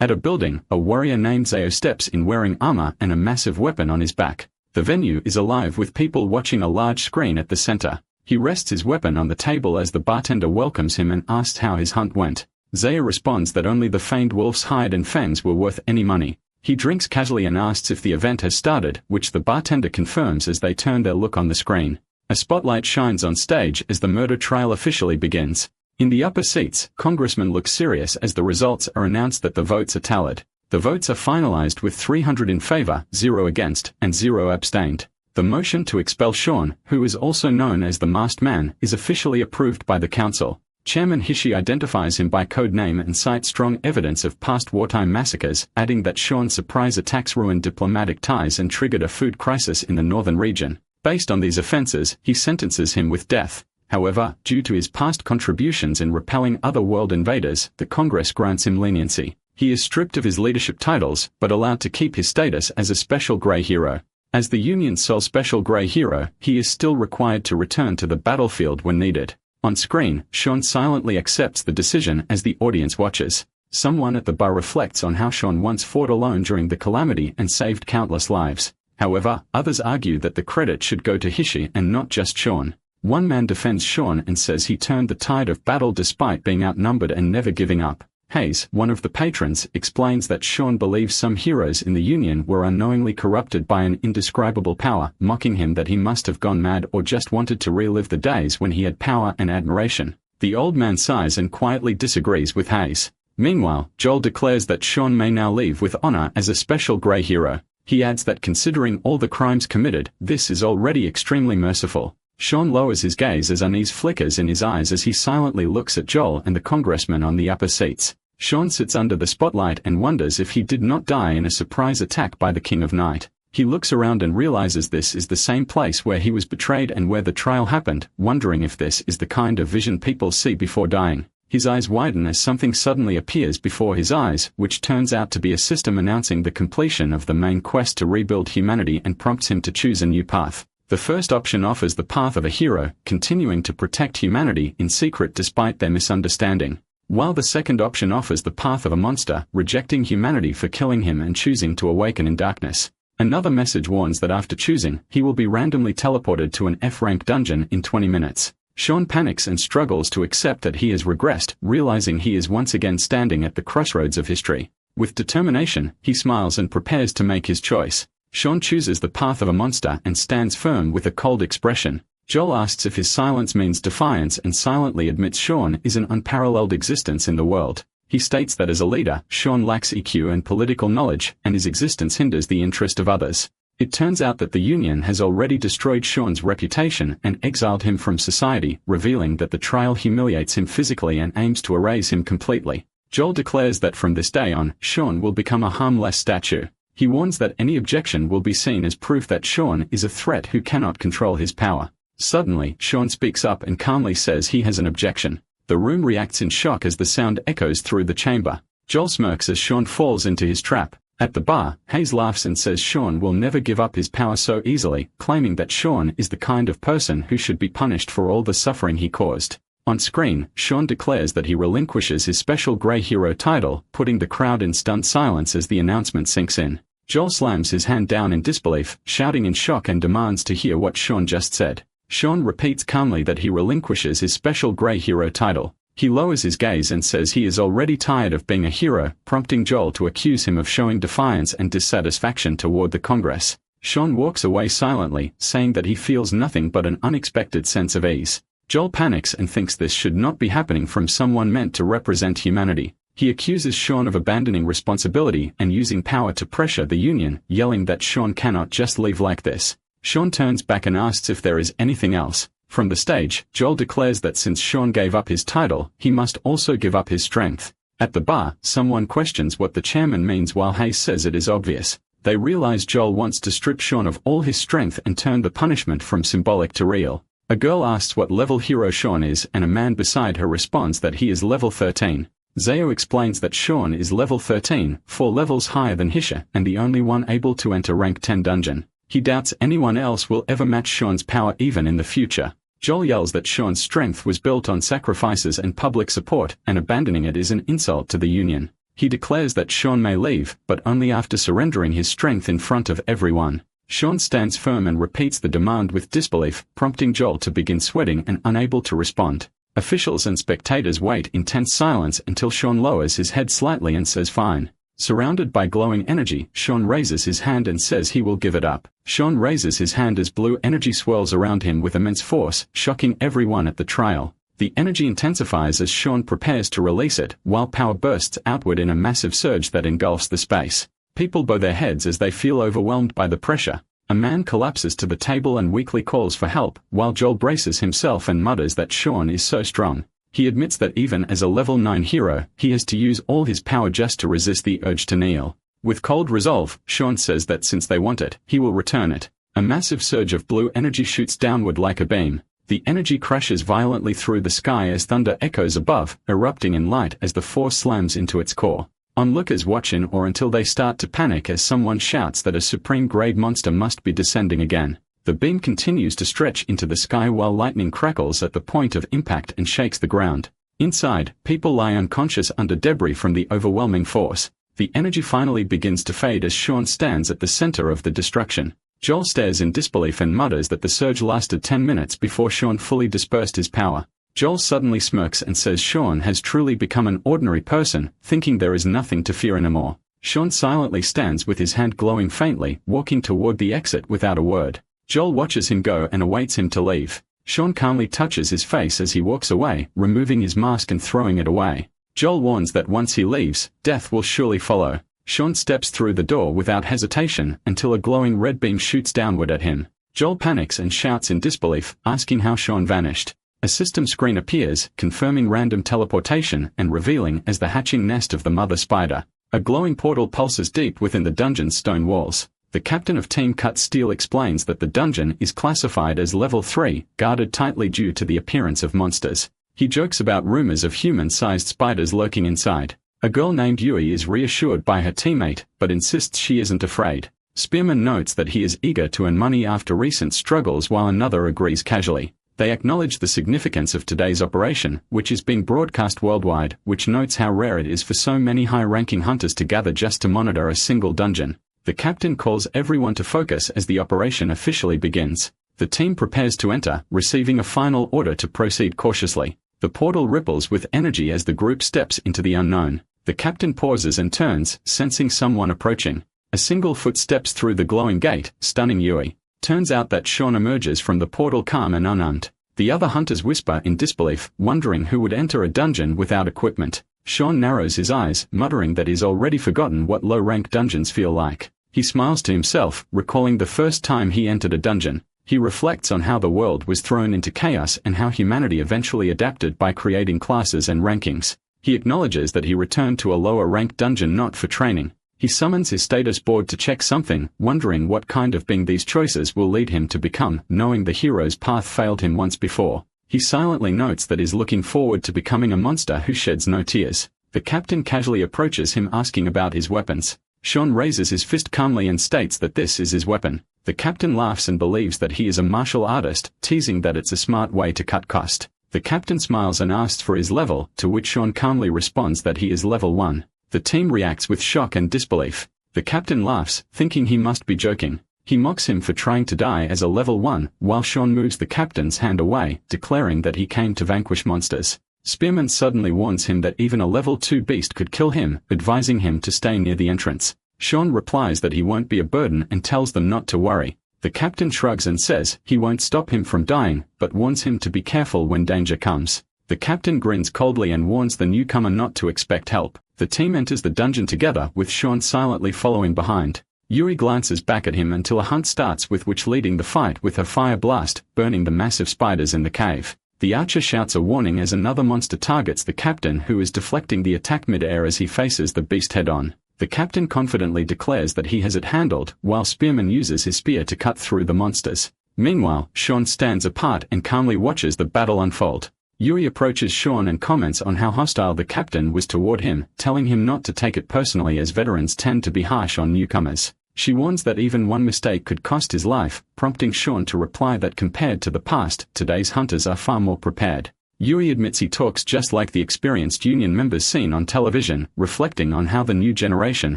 At a building, a warrior named Zayo steps in wearing armor and a massive weapon on his back. The venue is alive with people watching a large screen at the center. He rests his weapon on the table as the bartender welcomes him and asks how his hunt went. Zayo responds that only the feigned wolf's hide and fangs were worth any money. He drinks casually and asks if the event has started, which the bartender confirms as they turn their look on the screen. A spotlight shines on stage as the murder trial officially begins. In the upper seats, congressmen look serious as the results are announced that the votes are tallied. The votes are finalized with 300 in favor, 0 against, and 0 abstained. The motion to expel Sean, who is also known as the Masked Man, is officially approved by the council. Chairman Hishi identifies him by code name and cites strong evidence of past wartime massacres, adding that Sean's surprise attacks ruined diplomatic ties and triggered a food crisis in the northern region. Based on these offenses, he sentences him with death. However, due to his past contributions in repelling other world invaders, the Congress grants him leniency. He is stripped of his leadership titles, but allowed to keep his status as a special gray hero. As the Union's sole special gray hero, he is still required to return to the battlefield when needed. On screen, Sean silently accepts the decision as the audience watches. Someone at the bar reflects on how Sean once fought alone during the calamity and saved countless lives. However, others argue that the credit should go to Hishi and not just Sean. One man defends Sean and says he turned the tide of battle despite being outnumbered and never giving up. Hayes, one of the patrons, explains that Sean believes some heroes in the Union were unknowingly corrupted by an indescribable power, mocking him that he must have gone mad or just wanted to relive the days when he had power and admiration. The old man sighs and quietly disagrees with Hayes. Meanwhile, Joel declares that Sean may now leave with honor as a special gray hero. He adds that considering all the crimes committed, this is already extremely merciful. Sean lowers his gaze as unease flickers in his eyes as he silently looks at Joel and the congressman on the upper seats. Sean sits under the spotlight and wonders if he did not die in a surprise attack by the King of Night. He looks around and realizes this is the same place where he was betrayed and where the trial happened, wondering if this is the kind of vision people see before dying. His eyes widen as something suddenly appears before his eyes, which turns out to be a system announcing the completion of the main quest to rebuild humanity and prompts him to choose a new path. The first option offers the path of a hero, continuing to protect humanity in secret despite their misunderstanding. While the second option offers the path of a monster, rejecting humanity for killing him and choosing to awaken in darkness. Another message warns that after choosing, he will be randomly teleported to an F-rank dungeon in 20 minutes. Sean panics and struggles to accept that he has regressed, realizing he is once again standing at the crossroads of history. With determination, he smiles and prepares to make his choice. Sean chooses the path of a monster and stands firm with a cold expression. Joel asks if his silence means defiance and silently admits Sean is an unparalleled existence in the world. He states that as a leader, Sean lacks EQ and political knowledge, and his existence hinders the interest of others. It turns out that the Union has already destroyed Sean's reputation and exiled him from society, revealing that the trial humiliates him physically and aims to erase him completely. Joel declares that from this day on, Sean will become a harmless statue. He warns that any objection will be seen as proof that Sean is a threat who cannot control his power. Suddenly, Sean speaks up and calmly says he has an objection. The room reacts in shock as the sound echoes through the chamber. Joel smirks as Sean falls into his trap. At the bar, Hayes laughs and says Sean will never give up his power so easily, claiming that Sean is the kind of person who should be punished for all the suffering he caused. On screen, Sean declares that he relinquishes his special gray hero title, putting the crowd in stunned silence as the announcement sinks in. Joel slams his hand down in disbelief, shouting in shock and demands to hear what Sean just said. Sean repeats calmly that he relinquishes his special gray hero title. He lowers his gaze and says he is already tired of being a hero, prompting Joel to accuse him of showing defiance and dissatisfaction toward the Congress. Sean walks away silently, saying that he feels nothing but an unexpected sense of ease. Joel panics and thinks this should not be happening from someone meant to represent humanity. He accuses Sean of abandoning responsibility and using power to pressure the Union, yelling that Sean cannot just leave like this. Sean turns back and asks if there is anything else. From the stage, Joel declares that since Sean gave up his title, he must also give up his strength. At the bar, someone questions what the chairman means while Hayes says it is obvious. They realize Joel wants to strip Sean of all his strength and turn the punishment from symbolic to real. A girl asks what level hero Sean is and a man beside her responds that he is level 13. Zayo explains that Sean is level 13, 4 levels higher than Hishi, and the only one able to enter rank 10 dungeon. He doubts anyone else will ever match Sean's power even in the future. Joel yells that Sean's strength was built on sacrifices and public support, and abandoning it is an insult to the Union. He declares that Sean may leave, but only after surrendering his strength in front of everyone. Sean stands firm and repeats the demand with disbelief, prompting Joel to begin sweating and unable to respond. Officials and spectators wait in tense silence until Sean lowers his head slightly and says fine. Surrounded by glowing energy, Sean raises his hand and says he will give it up. Sean raises his hand as blue energy swirls around him with immense force, shocking everyone at the trial. The energy intensifies as Sean prepares to release it, while power bursts outward in a massive surge that engulfs the space. People bow their heads as they feel overwhelmed by the pressure. A man collapses to the table and weakly calls for help, while Joel braces himself and mutters that Sean is so strong. He admits that even as a level 9 hero, he has to use all his power just to resist the urge to kneel. With cold resolve, Sean says that since they want it, he will return it. A massive surge of blue energy shoots downward like a beam. The energy crashes violently through the sky as thunder echoes above, erupting in light as the force slams into its core. Onlookers watch in awe until they start to panic as someone shouts that a supreme-grade monster must be descending again. The beam continues to stretch into the sky while lightning crackles at the point of impact and shakes the ground. Inside, people lie unconscious under debris from the overwhelming force. The energy finally begins to fade as Sean stands at the center of the destruction. Joel stares in disbelief and mutters that the surge lasted 10 minutes before Sean fully dispersed his power. Joel suddenly smirks and says Sean has truly become an ordinary person, thinking there is nothing to fear anymore. Sean silently stands with his hand glowing faintly, walking toward the exit without a word. Joel watches him go and awaits him to leave. Sean calmly touches his face as he walks away, removing his mask and throwing it away. Joel warns that once he leaves, death will surely follow. Sean steps through the door without hesitation until a glowing red beam shoots downward at him. Joel panics and shouts in disbelief, asking how Sean vanished. A system screen appears, confirming random teleportation and revealing as the hatching nest of the mother spider. A glowing portal pulses deep within the dungeon's stone walls. The captain of Team Cut Steel explains that the dungeon is classified as level 3, guarded tightly due to the appearance of monsters. He jokes about rumors of human-sized spiders lurking inside. A girl named Yui is reassured by her teammate, but insists she isn't afraid. Spearman notes that he is eager to earn money after recent struggles while another agrees casually. They acknowledge the significance of today's operation, which is being broadcast worldwide, which notes how rare it is for so many high-ranking hunters to gather just to monitor a single dungeon. The captain calls everyone to focus as the operation officially begins. The team prepares to enter, receiving a final order to proceed cautiously. The portal ripples with energy as the group steps into the unknown. The captain pauses and turns, sensing someone approaching. A single foot steps through the glowing gate, stunning Yui. Turns out that Sean emerges from the portal calm and unarmed. The other hunters whisper in disbelief, wondering who would enter a dungeon without equipment. Sean narrows his eyes, muttering that he's already forgotten what low-rank dungeons feel like. He smiles to himself, recalling the first time he entered a dungeon. He reflects on how the world was thrown into chaos and how humanity eventually adapted by creating classes and rankings. He acknowledges that he returned to a lower-ranked dungeon not for training. He summons his status board to check something, wondering what kind of being these choices will lead him to become, knowing the hero's path failed him once before. He silently notes that he's looking forward to becoming a monster who sheds no tears. The captain casually approaches him asking about his weapons. Sean raises his fist calmly and states that this is his weapon. The captain laughs and believes that he is a martial artist, teasing that it's a smart way to cut cost. The captain smiles and asks for his level, to which Sean calmly responds that he is level 1. The team reacts with shock and disbelief. The captain laughs, thinking he must be joking. He mocks him for trying to die as a level 1, while Sean moves the captain's hand away, declaring that he came to vanquish monsters. Spearman suddenly warns him that even a level 2 beast could kill him, advising him to stay near the entrance. Sean replies that he won't be a burden and tells them not to worry. The captain shrugs and says he won't stop him from dying, but warns him to be careful when danger comes. The captain grins coldly and warns the newcomer not to expect help. The team enters the dungeon together, with Sean silently following behind. Yui glances back at him until a hunt starts, with Witch leading the fight with her fire blast, burning the massive spiders in the cave. The archer shouts a warning as another monster targets the captain, who is deflecting the attack mid-air as he faces the beast head-on. The captain confidently declares that he has it handled, while Spearman uses his spear to cut through the monsters. Meanwhile, Sean stands apart and calmly watches the battle unfold. Yui approaches Sean and comments on how hostile the captain was toward him, telling him not to take it personally as veterans tend to be harsh on newcomers. She warns that even one mistake could cost his life, prompting Sean to reply that compared to the past, today's hunters are far more prepared. Yui admits he talks just like the experienced union members seen on television, reflecting on how the new generation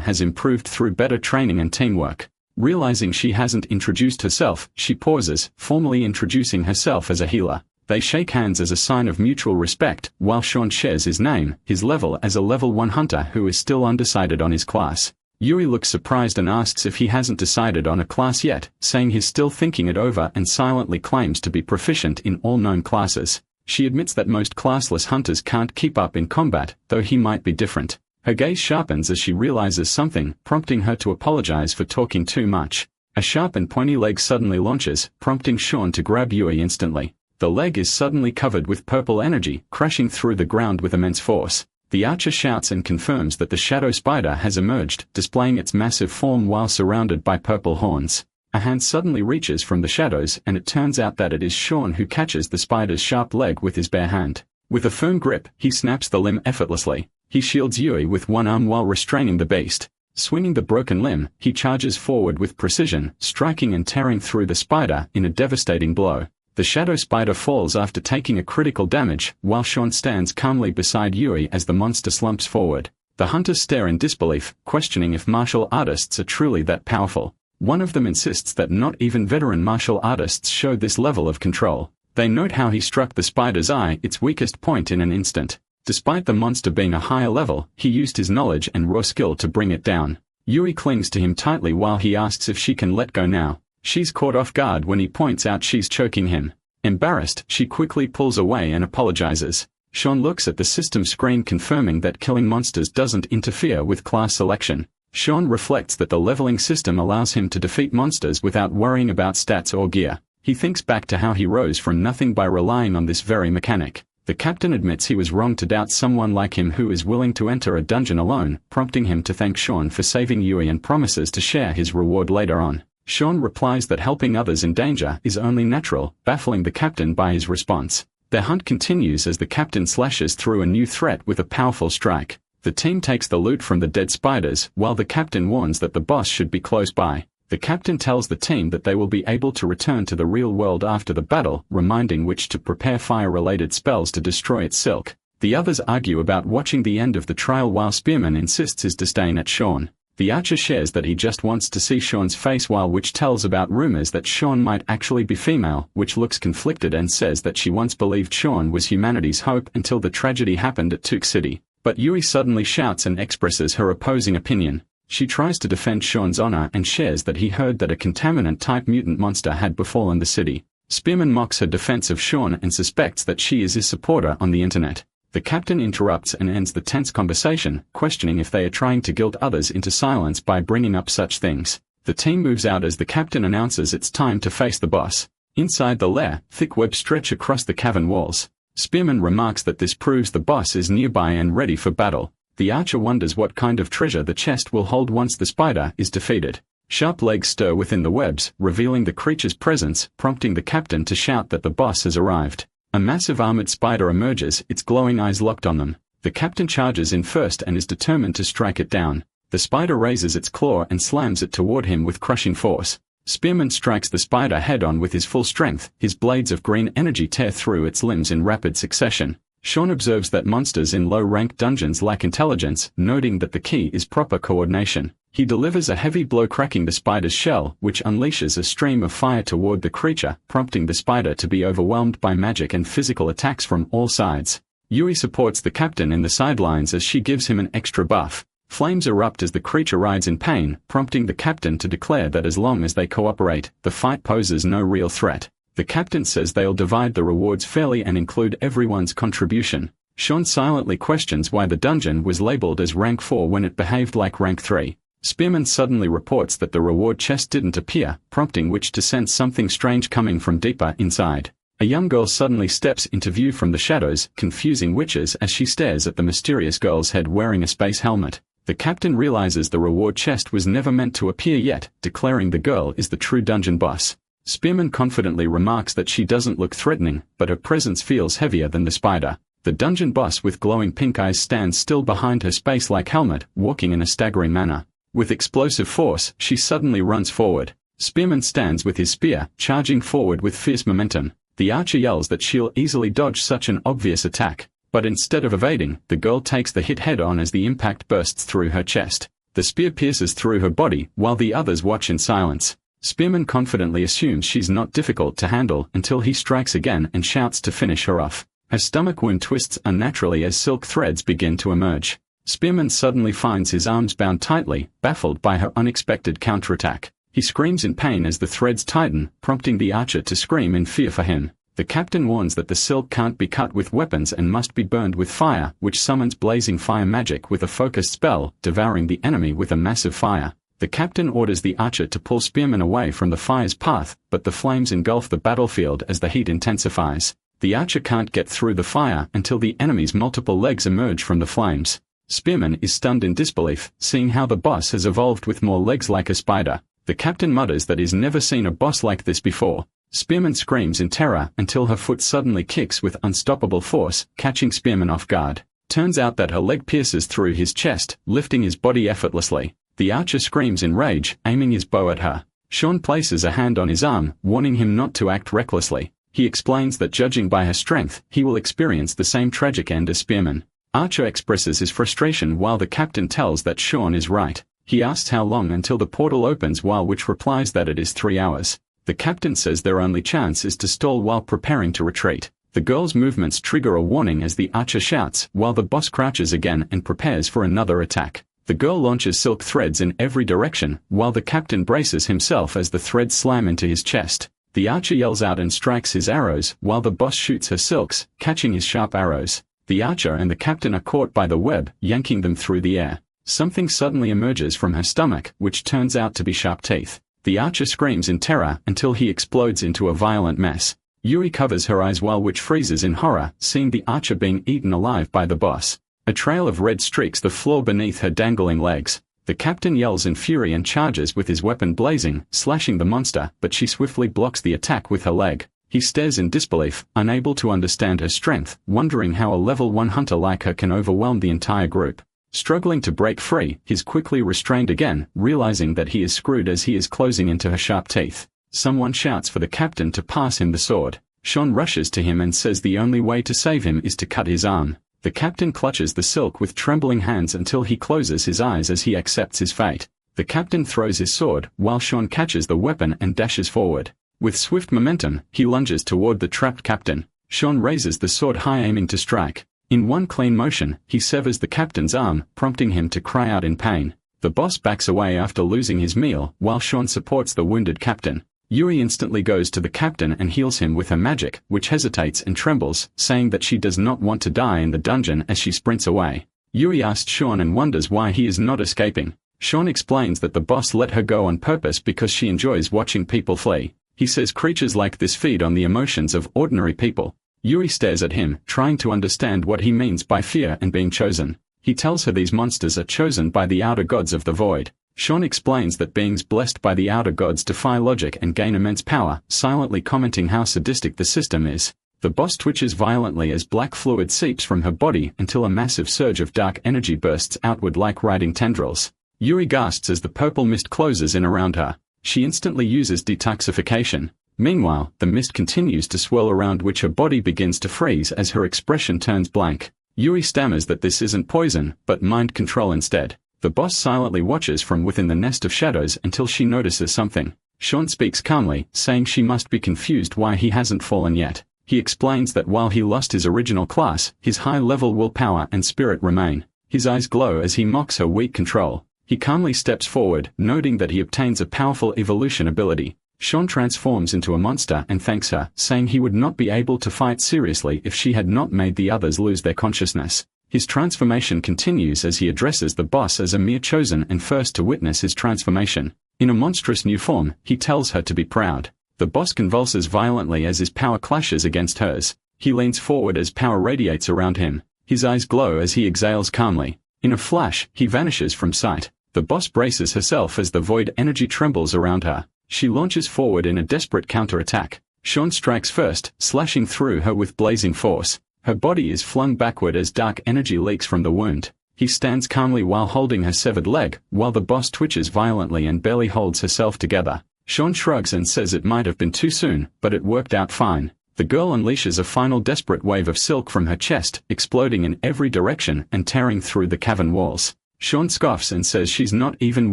has improved through better training and teamwork. Realizing she hasn't introduced herself, she pauses, formally introducing herself as a healer. They shake hands as a sign of mutual respect, while Sean shares his name, his level as a level 1 hunter who is still undecided on his class. Yui looks surprised and asks if he hasn't decided on a class yet, saying he's still thinking it over and silently claims to be proficient in all known classes. She admits that most classless hunters can't keep up in combat, though he might be different. Her gaze sharpens as she realizes something, prompting her to apologize for talking too much. A sharp and pointy leg suddenly launches, prompting Sean to grab Yui instantly. The leg is suddenly covered with purple energy, crashing through the ground with immense force. The archer shouts and confirms that the shadow spider has emerged, displaying its massive form while surrounded by purple horns. A hand suddenly reaches from the shadows and it turns out that it is Sean who catches the spider's sharp leg with his bare hand. With a firm grip, he snaps the limb effortlessly. He shields Yui with one arm while restraining the beast. Swinging the broken limb, he charges forward with precision, striking and tearing through the spider in a devastating blow. The shadow spider falls after taking a critical damage, while Sean stands calmly beside Yui as the monster slumps forward. The hunters stare in disbelief, questioning if martial artists are truly that powerful. One of them insists that not even veteran martial artists show this level of control. They note how he struck the spider's eye, its weakest point, in an instant. Despite the monster being a higher level, he used his knowledge and raw skill to bring it down. Yui clings to him tightly while he asks if she can let go now. She's caught off guard when he points out she's choking him. Embarrassed, she quickly pulls away and apologizes. Sean looks at the system screen confirming that killing monsters doesn't interfere with class selection. Sean reflects that the leveling system allows him to defeat monsters without worrying about stats or gear. He thinks back to how he rose from nothing by relying on this very mechanic. The captain admits he was wrong to doubt someone like him who is willing to enter a dungeon alone, prompting him to thank Sean for saving Yui and promises to share his reward later on. Sean replies that helping others in danger is only natural, baffling the captain by his response. Their hunt continues as the captain slashes through a new threat with a powerful strike. The team takes the loot from the dead spiders, while the captain warns that the boss should be close by. The captain tells the team that they will be able to return to the real world after the battle, reminding which to prepare fire-related spells to destroy its silk. The others argue about watching the end of the trial while Spearman insists his disdain at Sean. The archer shares that he just wants to see Sean's face, while Witch tells about rumors that Sean might actually be female. Witch looks conflicted and says that she once believed Sean was humanity's hope until the tragedy happened at Took City. But Yui suddenly shouts and expresses her opposing opinion. She tries to defend Sean's honor and shares that he heard that a contaminant-type mutant monster had befallen the city. Spearman mocks her defense of Sean and suspects that she is his supporter on the internet. The captain interrupts and ends the tense conversation, questioning if they are trying to guilt others into silence by bringing up such things. The team moves out as the captain announces it's time to face the boss. Inside the lair, thick webs stretch across the cavern walls. Spearman remarks that this proves the boss is nearby and ready for battle. The archer wonders what kind of treasure the chest will hold once the spider is defeated. Sharp legs stir within the webs, revealing the creature's presence, prompting the captain to shout that the boss has arrived. A massive armored spider emerges, its glowing eyes locked on them. The captain charges in first and is determined to strike it down. The spider raises its claw and slams it toward him with crushing force. Spearman strikes the spider head-on with his full strength. His blades of green energy tear through its limbs in rapid succession. Sean observes that monsters in low-rank dungeons lack intelligence, noting that the key is proper coordination. He delivers a heavy blow, cracking the spider's shell, which unleashes a stream of fire toward the creature, prompting the spider to be overwhelmed by magic and physical attacks from all sides. Yui supports the captain in the sidelines as she gives him an extra buff. Flames erupt as the creature writhes in pain, prompting the captain to declare that as long as they cooperate, the fight poses no real threat. The captain says they'll divide the rewards fairly and include everyone's contribution. Sean silently questions why the dungeon was labeled as rank 4 when it behaved like rank 3. Spearman suddenly reports that the reward chest didn't appear, prompting Witch to sense something strange coming from deeper inside. A young girl suddenly steps into view from the shadows, confusing Witches as she stares at the mysterious girl's head wearing a space helmet. The captain realizes the reward chest was never meant to appear yet, declaring the girl is the true dungeon boss. Spearman confidently remarks that she doesn't look threatening, but her presence feels heavier than the spider. The dungeon boss with glowing pink eyes stands still behind her space-like helmet, walking in a staggering manner. With explosive force, she suddenly runs forward. Spearman stands with his spear, charging forward with fierce momentum. The archer yells that she'll easily dodge such an obvious attack, but instead of evading, the girl takes the hit head-on as the impact bursts through her chest. The spear pierces through her body, while the others watch in silence. Spearman confidently assumes she's not difficult to handle until he strikes again and shouts to finish her off. Her stomach wound twists unnaturally as silk threads begin to emerge. Spearman suddenly finds his arms bound tightly, baffled by her unexpected counterattack. He screams in pain as the threads tighten, prompting the archer to scream in fear for him. The captain warns that the silk can't be cut with weapons and must be burned with fire, which summons blazing fire magic with a focused spell, devouring the enemy with a massive fire. The captain orders the archer to pull Spearman away from the fire's path, but the flames engulf the battlefield as the heat intensifies. The archer can't get through the fire until the enemy's multiple legs emerge from the flames. Spearman is stunned in disbelief, seeing how the boss has evolved with more legs like a spider. The captain mutters that he's never seen a boss like this before. Spearman screams in terror until her foot suddenly kicks with unstoppable force, catching Spearman off guard. Turns out that her leg pierces through his chest, lifting his body effortlessly. The archer screams in rage, aiming his bow at her. Sean places a hand on his arm, warning him not to act recklessly. He explains that judging by her strength, he will experience the same tragic end as Spearman. Archer expresses his frustration while the captain tells that Sean is right. He asks how long until the portal opens, while Witch replies that it is 3 hours. The captain says their only chance is to stall while preparing to retreat. The girl's movements trigger a warning as the archer shouts, while the boss crouches again and prepares for another attack. The girl launches silk threads in every direction, while the captain braces himself as the threads slam into his chest. The archer yells out and strikes his arrows, while the boss shoots her silks, catching his sharp arrows. The archer and the captain are caught by the web, yanking them through the air. Something suddenly emerges from her stomach, which turns out to be sharp teeth. The archer screams in terror until he explodes into a violent mess. Yui covers her eyes while Witch freezes in horror, seeing the archer being eaten alive by the boss. A trail of red streaks the floor beneath her dangling legs. The captain yells in fury and charges with his weapon blazing, slashing the monster, but she swiftly blocks the attack with her leg. He stares in disbelief, unable to understand her strength, wondering how a level 1 hunter like her can overwhelm the entire group. Struggling to break free, he's quickly restrained again, realizing that he is screwed as he is closing into her sharp teeth. Someone shouts for the captain to pass him the sword. Sean rushes to him and says the only way to save him is to cut his arm. The captain clutches the silk with trembling hands until he closes his eyes as he accepts his fate. The captain throws his sword, while Sean catches the weapon and dashes forward. With swift momentum, he lunges toward the trapped captain. Sean raises the sword high, aiming to strike. In one clean motion, he severs the captain's arm, prompting him to cry out in pain. The boss backs away after losing his meal, while Sean supports the wounded captain. Yui instantly goes to the captain and heals him with her magic, which hesitates and trembles, saying that she does not want to die in the dungeon as she sprints away. Yui asks Sean and wonders why he is not escaping. Sean explains that the boss let her go on purpose because she enjoys watching people flee. He says creatures like this feed on the emotions of ordinary people. Yui stares at him, trying to understand what he means by fear and being chosen. He tells her these monsters are chosen by the outer gods of the void. Sean explains that beings blessed by the outer gods defy logic and gain immense power, silently commenting how sadistic the system is. The boss twitches violently as black fluid seeps from her body until a massive surge of dark energy bursts outward like riding tendrils. Yui gasps as the purple mist closes in around her. She instantly uses detoxification. Meanwhile, the mist continues to swirl around, which her body begins to freeze as her expression turns blank. Yui stammers that this isn't poison, but mind control instead. The boss silently watches from within the nest of shadows until she notices something. Sean speaks calmly, saying she must be confused why he hasn't fallen yet. He explains that while he lost his original class, his high-level willpower and spirit remain. His eyes glow as he mocks her weak control. He calmly steps forward, noting that he obtains a powerful evolution ability. Sean transforms into a monster and thanks her, saying he would not be able to fight seriously if she had not made the others lose their consciousness. His transformation continues as he addresses the boss as a mere chosen and first to witness his transformation. In a monstrous new form, he tells her to be proud. The boss convulses violently as his power clashes against hers. He leans forward as power radiates around him. His eyes glow as he exhales calmly. In a flash, he vanishes from sight. The boss braces herself as the void energy trembles around her. She launches forward in a desperate counterattack. Sean strikes first, slashing through her with blazing force. Her body is flung backward as dark energy leaks from the wound. He stands calmly while holding her severed leg, while the boss twitches violently and barely holds herself together. Sean shrugs and says it might have been too soon, but it worked out fine. The girl unleashes a final desperate wave of silk from her chest, exploding in every direction and tearing through the cavern walls. Sean scoffs and says she's not even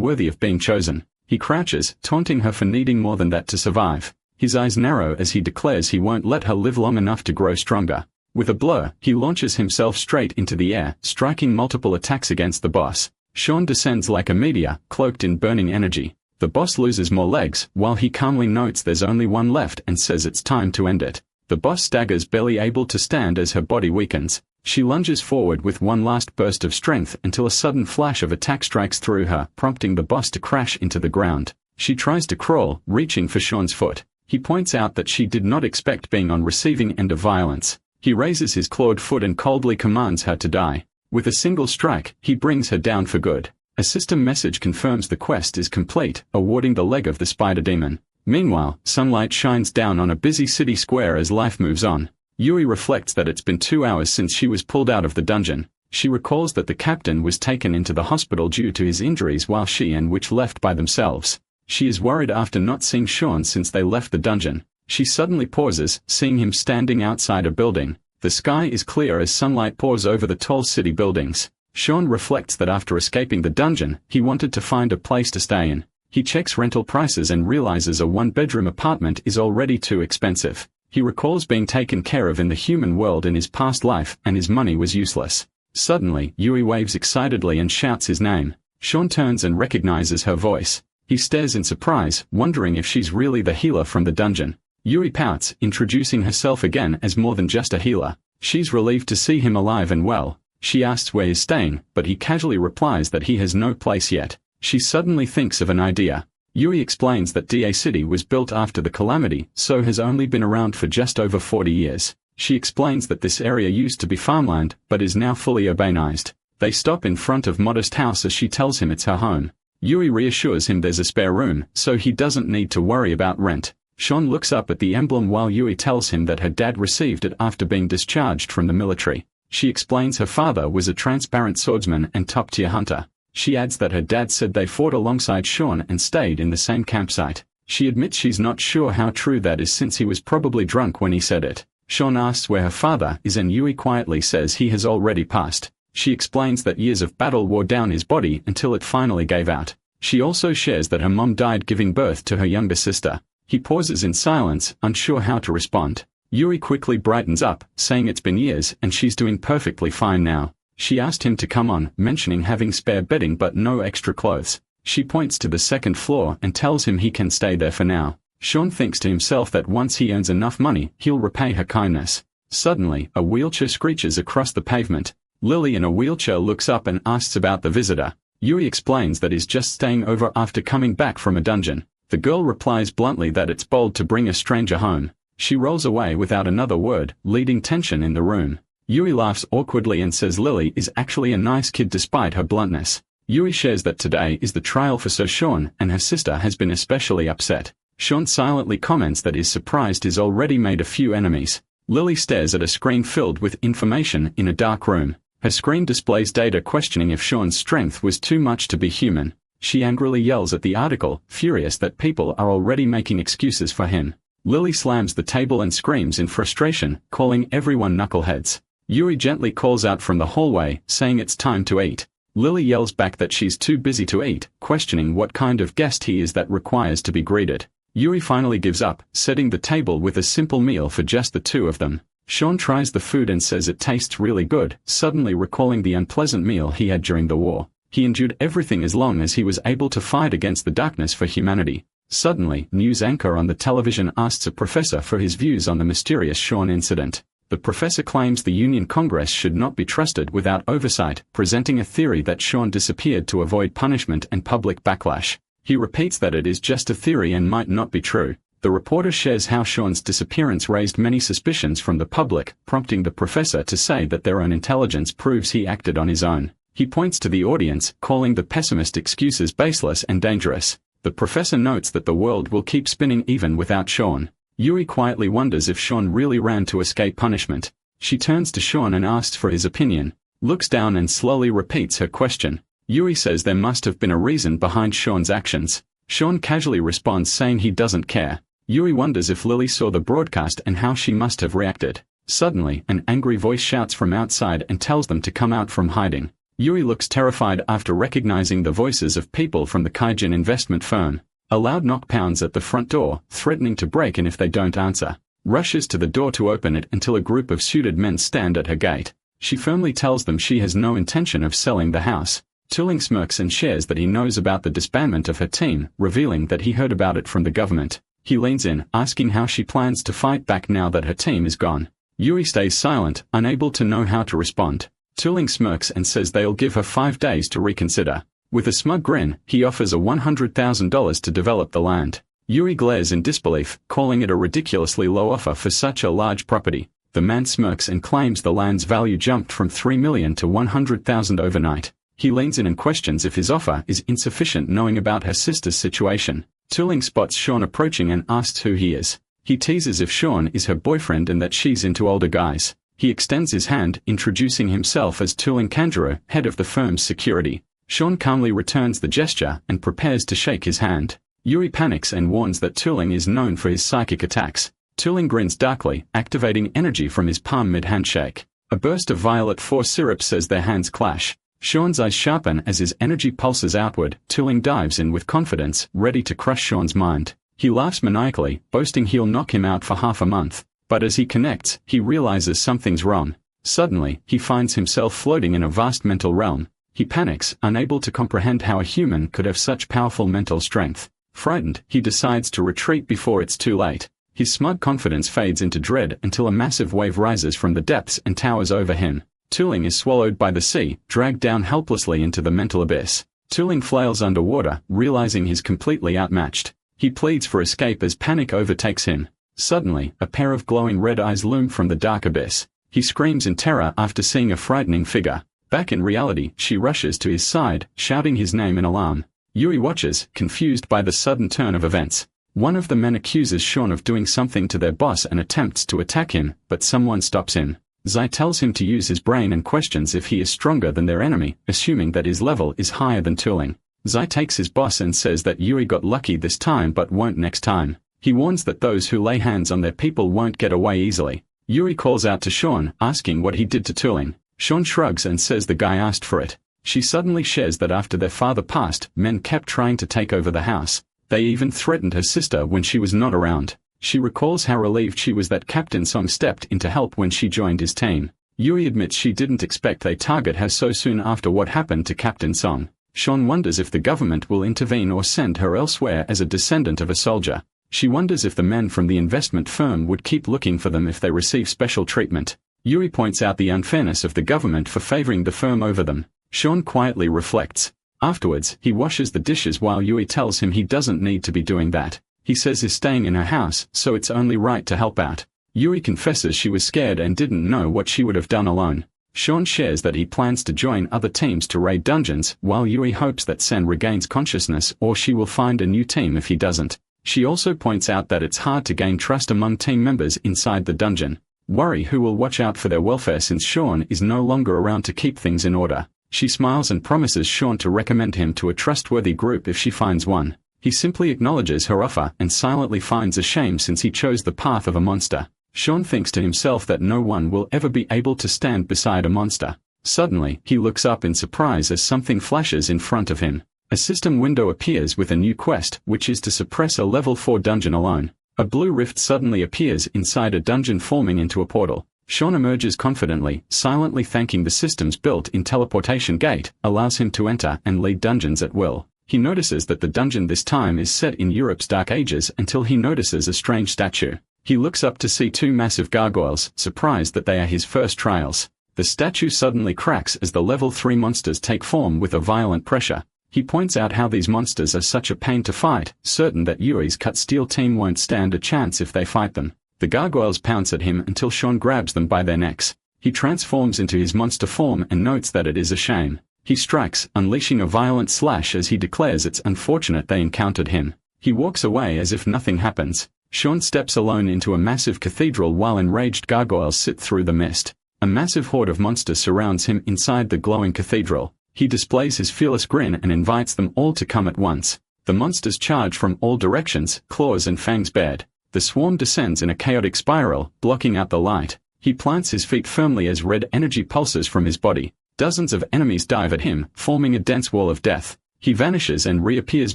worthy of being chosen. He crouches, taunting her for needing more than that to survive. His eyes narrow as he declares he won't let her live long enough to grow stronger. With a blur, he launches himself straight into the air, striking multiple attacks against the boss. Sean descends like a meteor, cloaked in burning energy. The boss loses more legs, while he calmly notes there's only one left and says it's time to end it. The boss staggers, barely able to stand as her body weakens. She lunges forward with one last burst of strength until a sudden flash of attack strikes through her, prompting the boss to crash into the ground. She tries to crawl, reaching for Sean's foot. He points out that she did not expect being on receiving end of violence. He raises his clawed foot and coldly commands her to die. With a single strike, he brings her down for good. A system message confirms the quest is complete, awarding the leg of the spider demon. Meanwhile, sunlight shines down on a busy city square as life moves on. Yui reflects that it's been 2 hours since she was pulled out of the dungeon. She recalls that the captain was taken into the hospital due to his injuries while she and Witch left by themselves. She is worried after not seeing Sean since they left the dungeon. She suddenly pauses, seeing him standing outside a building. The sky is clear as sunlight pours over the tall city buildings. Sean reflects that after escaping the dungeon, he wanted to find a place to stay in. He checks rental prices and realizes a one-bedroom apartment is already too expensive. He recalls being taken care of in the human world in his past life, and his money was useless. Suddenly, Yui waves excitedly and shouts his name. Sean turns and recognizes her voice. He stares in surprise, wondering if she's really the healer from the dungeon. Yui pouts, introducing herself again as more than just a healer. She's relieved to see him alive and well. She asks where he's staying, but he casually replies that he has no place yet. She suddenly thinks of an idea. Yui explains that Da City was built after the calamity, so has only been around for just over 40 years. She explains that this area used to be farmland, but is now fully urbanized. They stop in front of modest house as she tells him it's her home. Yui reassures him there's a spare room, so he doesn't need to worry about rent. Sean looks up at the emblem while Yui tells him that her dad received it after being discharged from the military. She explains her father was a transparent swordsman and top-tier hunter. She adds that her dad said they fought alongside Sean and stayed in the same campsite. She admits she's not sure how true that is since he was probably drunk when he said it. Sean asks where her father is and Yui quietly says he has already passed. She explains that years of battle wore down his body until it finally gave out. She also shares that her mom died giving birth to her younger sister. He pauses in silence, unsure how to respond. Yui quickly brightens up, saying it's been years and she's doing perfectly fine now. She asked him to come on, mentioning having spare bedding but no extra clothes. She points to the second floor and tells him he can stay there for now. Sean thinks to himself that once he earns enough money, he'll repay her kindness. Suddenly, a wheelchair screeches across the pavement. Lily in a wheelchair looks up and asks about the visitor. Yui explains that he's just staying over after coming back from a dungeon. The girl replies bluntly that it's bold to bring a stranger home. She rolls away without another word, leading tension in the room. Yui laughs awkwardly and says Lily is actually a nice kid despite her bluntness. Yui shares that today is the trial for Sir Sean and her sister has been especially upset. Sean silently comments that he's surprised he's already made a few enemies. Lily stares at a screen filled with information in a dark room. Her screen displays data questioning if Sean's strength was too much to be human. She angrily yells at the article, furious that people are already making excuses for him. Lily slams the table and screams in frustration, calling everyone knuckleheads. Yui gently calls out from the hallway, saying it's time to eat. Lily yells back that she's too busy to eat, questioning what kind of guest he is that requires to be greeted. Yui finally gives up, setting the table with a simple meal for just the two of them. Sean tries the food and says it tastes really good, suddenly recalling the unpleasant meal he had during the war. He endured everything as long as he was able to fight against the darkness for humanity. Suddenly, news anchor on the television asks a professor for his views on the mysterious Sean incident. The professor claims the Union Congress should not be trusted without oversight, presenting a theory that Sean disappeared to avoid punishment and public backlash. He repeats that it is just a theory and might not be true. The reporter shares how Sean's disappearance raised many suspicions from the public, prompting the professor to say that their own intelligence proves he acted on his own. He points to the audience, calling the pessimist excuses baseless and dangerous. The professor notes that the world will keep spinning even without Sean. Yui quietly wonders if Sean really ran to escape punishment. She turns to Sean and asks for his opinion, looks down and slowly repeats her question. Yui says there must have been a reason behind Sean's actions. Sean casually responds saying he doesn't care. Yuri wonders if Lily saw the broadcast and how she must have reacted. Suddenly, an angry voice shouts from outside and tells them to come out from hiding. Yuri looks terrified after recognizing the voices of people from the Kaijin investment firm. A loud knock pounds at the front door, threatening to break in if they don't answer. Rushes to the door to open it until a group of suited men stand at her gate. She firmly tells them she has no intention of selling the house. Tuling smirks and shares that he knows about the disbandment of her team, revealing that he heard about it from the government. He leans in, asking how she plans to fight back now that her team is gone. Yuri stays silent, unable to know how to respond. Tuling smirks and says they'll give her 5 days to reconsider. With a smug grin, he offers a $100,000 to develop the land. Yuri glares in disbelief, calling it a ridiculously low offer for such a large property. The man smirks and claims the land's value jumped from $3 million to $100,000 overnight. He leans in and questions if his offer is insufficient, knowing about her sister's situation. Tuling spots Sean approaching and asks who he is. He teases if Sean is her boyfriend and that she's into older guys. He extends his hand, introducing himself as Tuling Kanjuro, head of the firm's security. Sean calmly returns the gesture and prepares to shake his hand. Yuri panics and warns that Tuling is known for his psychic attacks. Tuling grins darkly, activating energy from his palm mid-handshake. A burst of violet force syrup says their hands clash. Sean's eyes sharpen as his energy pulses outward. Tuling dives in with confidence, ready to crush Sean's mind. He laughs maniacally, boasting he'll knock him out for half a month. But as he connects, he realizes something's wrong. Suddenly, he finds himself floating in a vast mental realm. He panics, unable to comprehend how a human could have such powerful mental strength. Frightened, he decides to retreat before it's too late. His smug confidence fades into dread until a massive wave rises from the depths and towers over him. Tuling is swallowed by the sea, dragged down helplessly into the mental abyss. Tuling flails underwater, realizing he's completely outmatched. He pleads for escape as panic overtakes him. Suddenly, a pair of glowing red eyes loom from the dark abyss. He screams in terror after seeing a frightening figure. Back in reality, she rushes to his side, shouting his name in alarm. Yuri watches, confused by the sudden turn of events. One of the men accuses Sean of doing something to their boss and attempts to attack him, but someone stops him. Zai tells him to use his brain and questions if he is stronger than their enemy, assuming that his level is higher than Tuling. Zai takes his boss and says that Yuri got lucky this time but won't next time. He warns that those who lay hands on their people won't get away easily. Yuri calls out to Sean, asking what he did to Tuling. Sean shrugs and says the guy asked for it. She suddenly shares that after their father passed, men kept trying to take over the house. They even threatened her sister when she was not around. She recalls how relieved she was that Captain Song stepped in to help when she joined his team. Yuri admits she didn't expect they target her so soon after what happened to Captain Song. Sean wonders if the government will intervene or send her elsewhere as a descendant of a soldier. She wonders if the men from the investment firm would keep looking for them if they receive special treatment. Yuri points out the unfairness of the government for favoring the firm over them. Sean quietly reflects. Afterwards, he washes the dishes while Yuri tells him he doesn't need to be doing that. He says he's staying in her house, so it's only right to help out. Yuri confesses she was scared and didn't know what she would have done alone. Sean shares that he plans to join other teams to raid dungeons, while Yuri hopes that Sen regains consciousness or she will find a new team if he doesn't. She also points out that it's hard to gain trust among team members inside the dungeon. Worry who will watch out for their welfare since Sean is no longer around to keep things in order. She smiles and promises Sean to recommend him to a trustworthy group if she finds one. He simply acknowledges her offer and silently finds a shame since he chose the path of a monster. Sean thinks to himself that no one will ever be able to stand beside a monster. Suddenly, he looks up in surprise as something flashes in front of him. A system window appears with a new quest, which is to suppress a level 4 dungeon alone. A blue rift suddenly appears inside a dungeon, forming into a portal. Sean emerges confidently, silently thanking the system's built-in teleportation gate, allows him to enter and lead dungeons at will. He notices that the dungeon this time is set in Europe's Dark Ages until he notices a strange statue. He looks up to see two massive gargoyles, surprised that they are his first trials. The statue suddenly cracks as the level 3 monsters take form with a violent pressure. He points out how these monsters are such a pain to fight, certain that Yuri's cut steel team won't stand a chance if they fight them. The gargoyles pounce at him until Sean grabs them by their necks. He transforms into his monster form and notes that it is a shame. He strikes, unleashing a violent slash as he declares it's unfortunate they encountered him. He walks away as if nothing happens. Sean steps alone into a massive cathedral while enraged gargoyles sit through the mist. A massive horde of monsters surrounds him inside the glowing cathedral. He displays his fearless grin and invites them all to come at once. The monsters charge from all directions, claws and fangs bared. The swarm descends in a chaotic spiral, blocking out the light. He plants his feet firmly as red energy pulses from his body. Dozens of enemies dive at him, forming a dense wall of death. He vanishes and reappears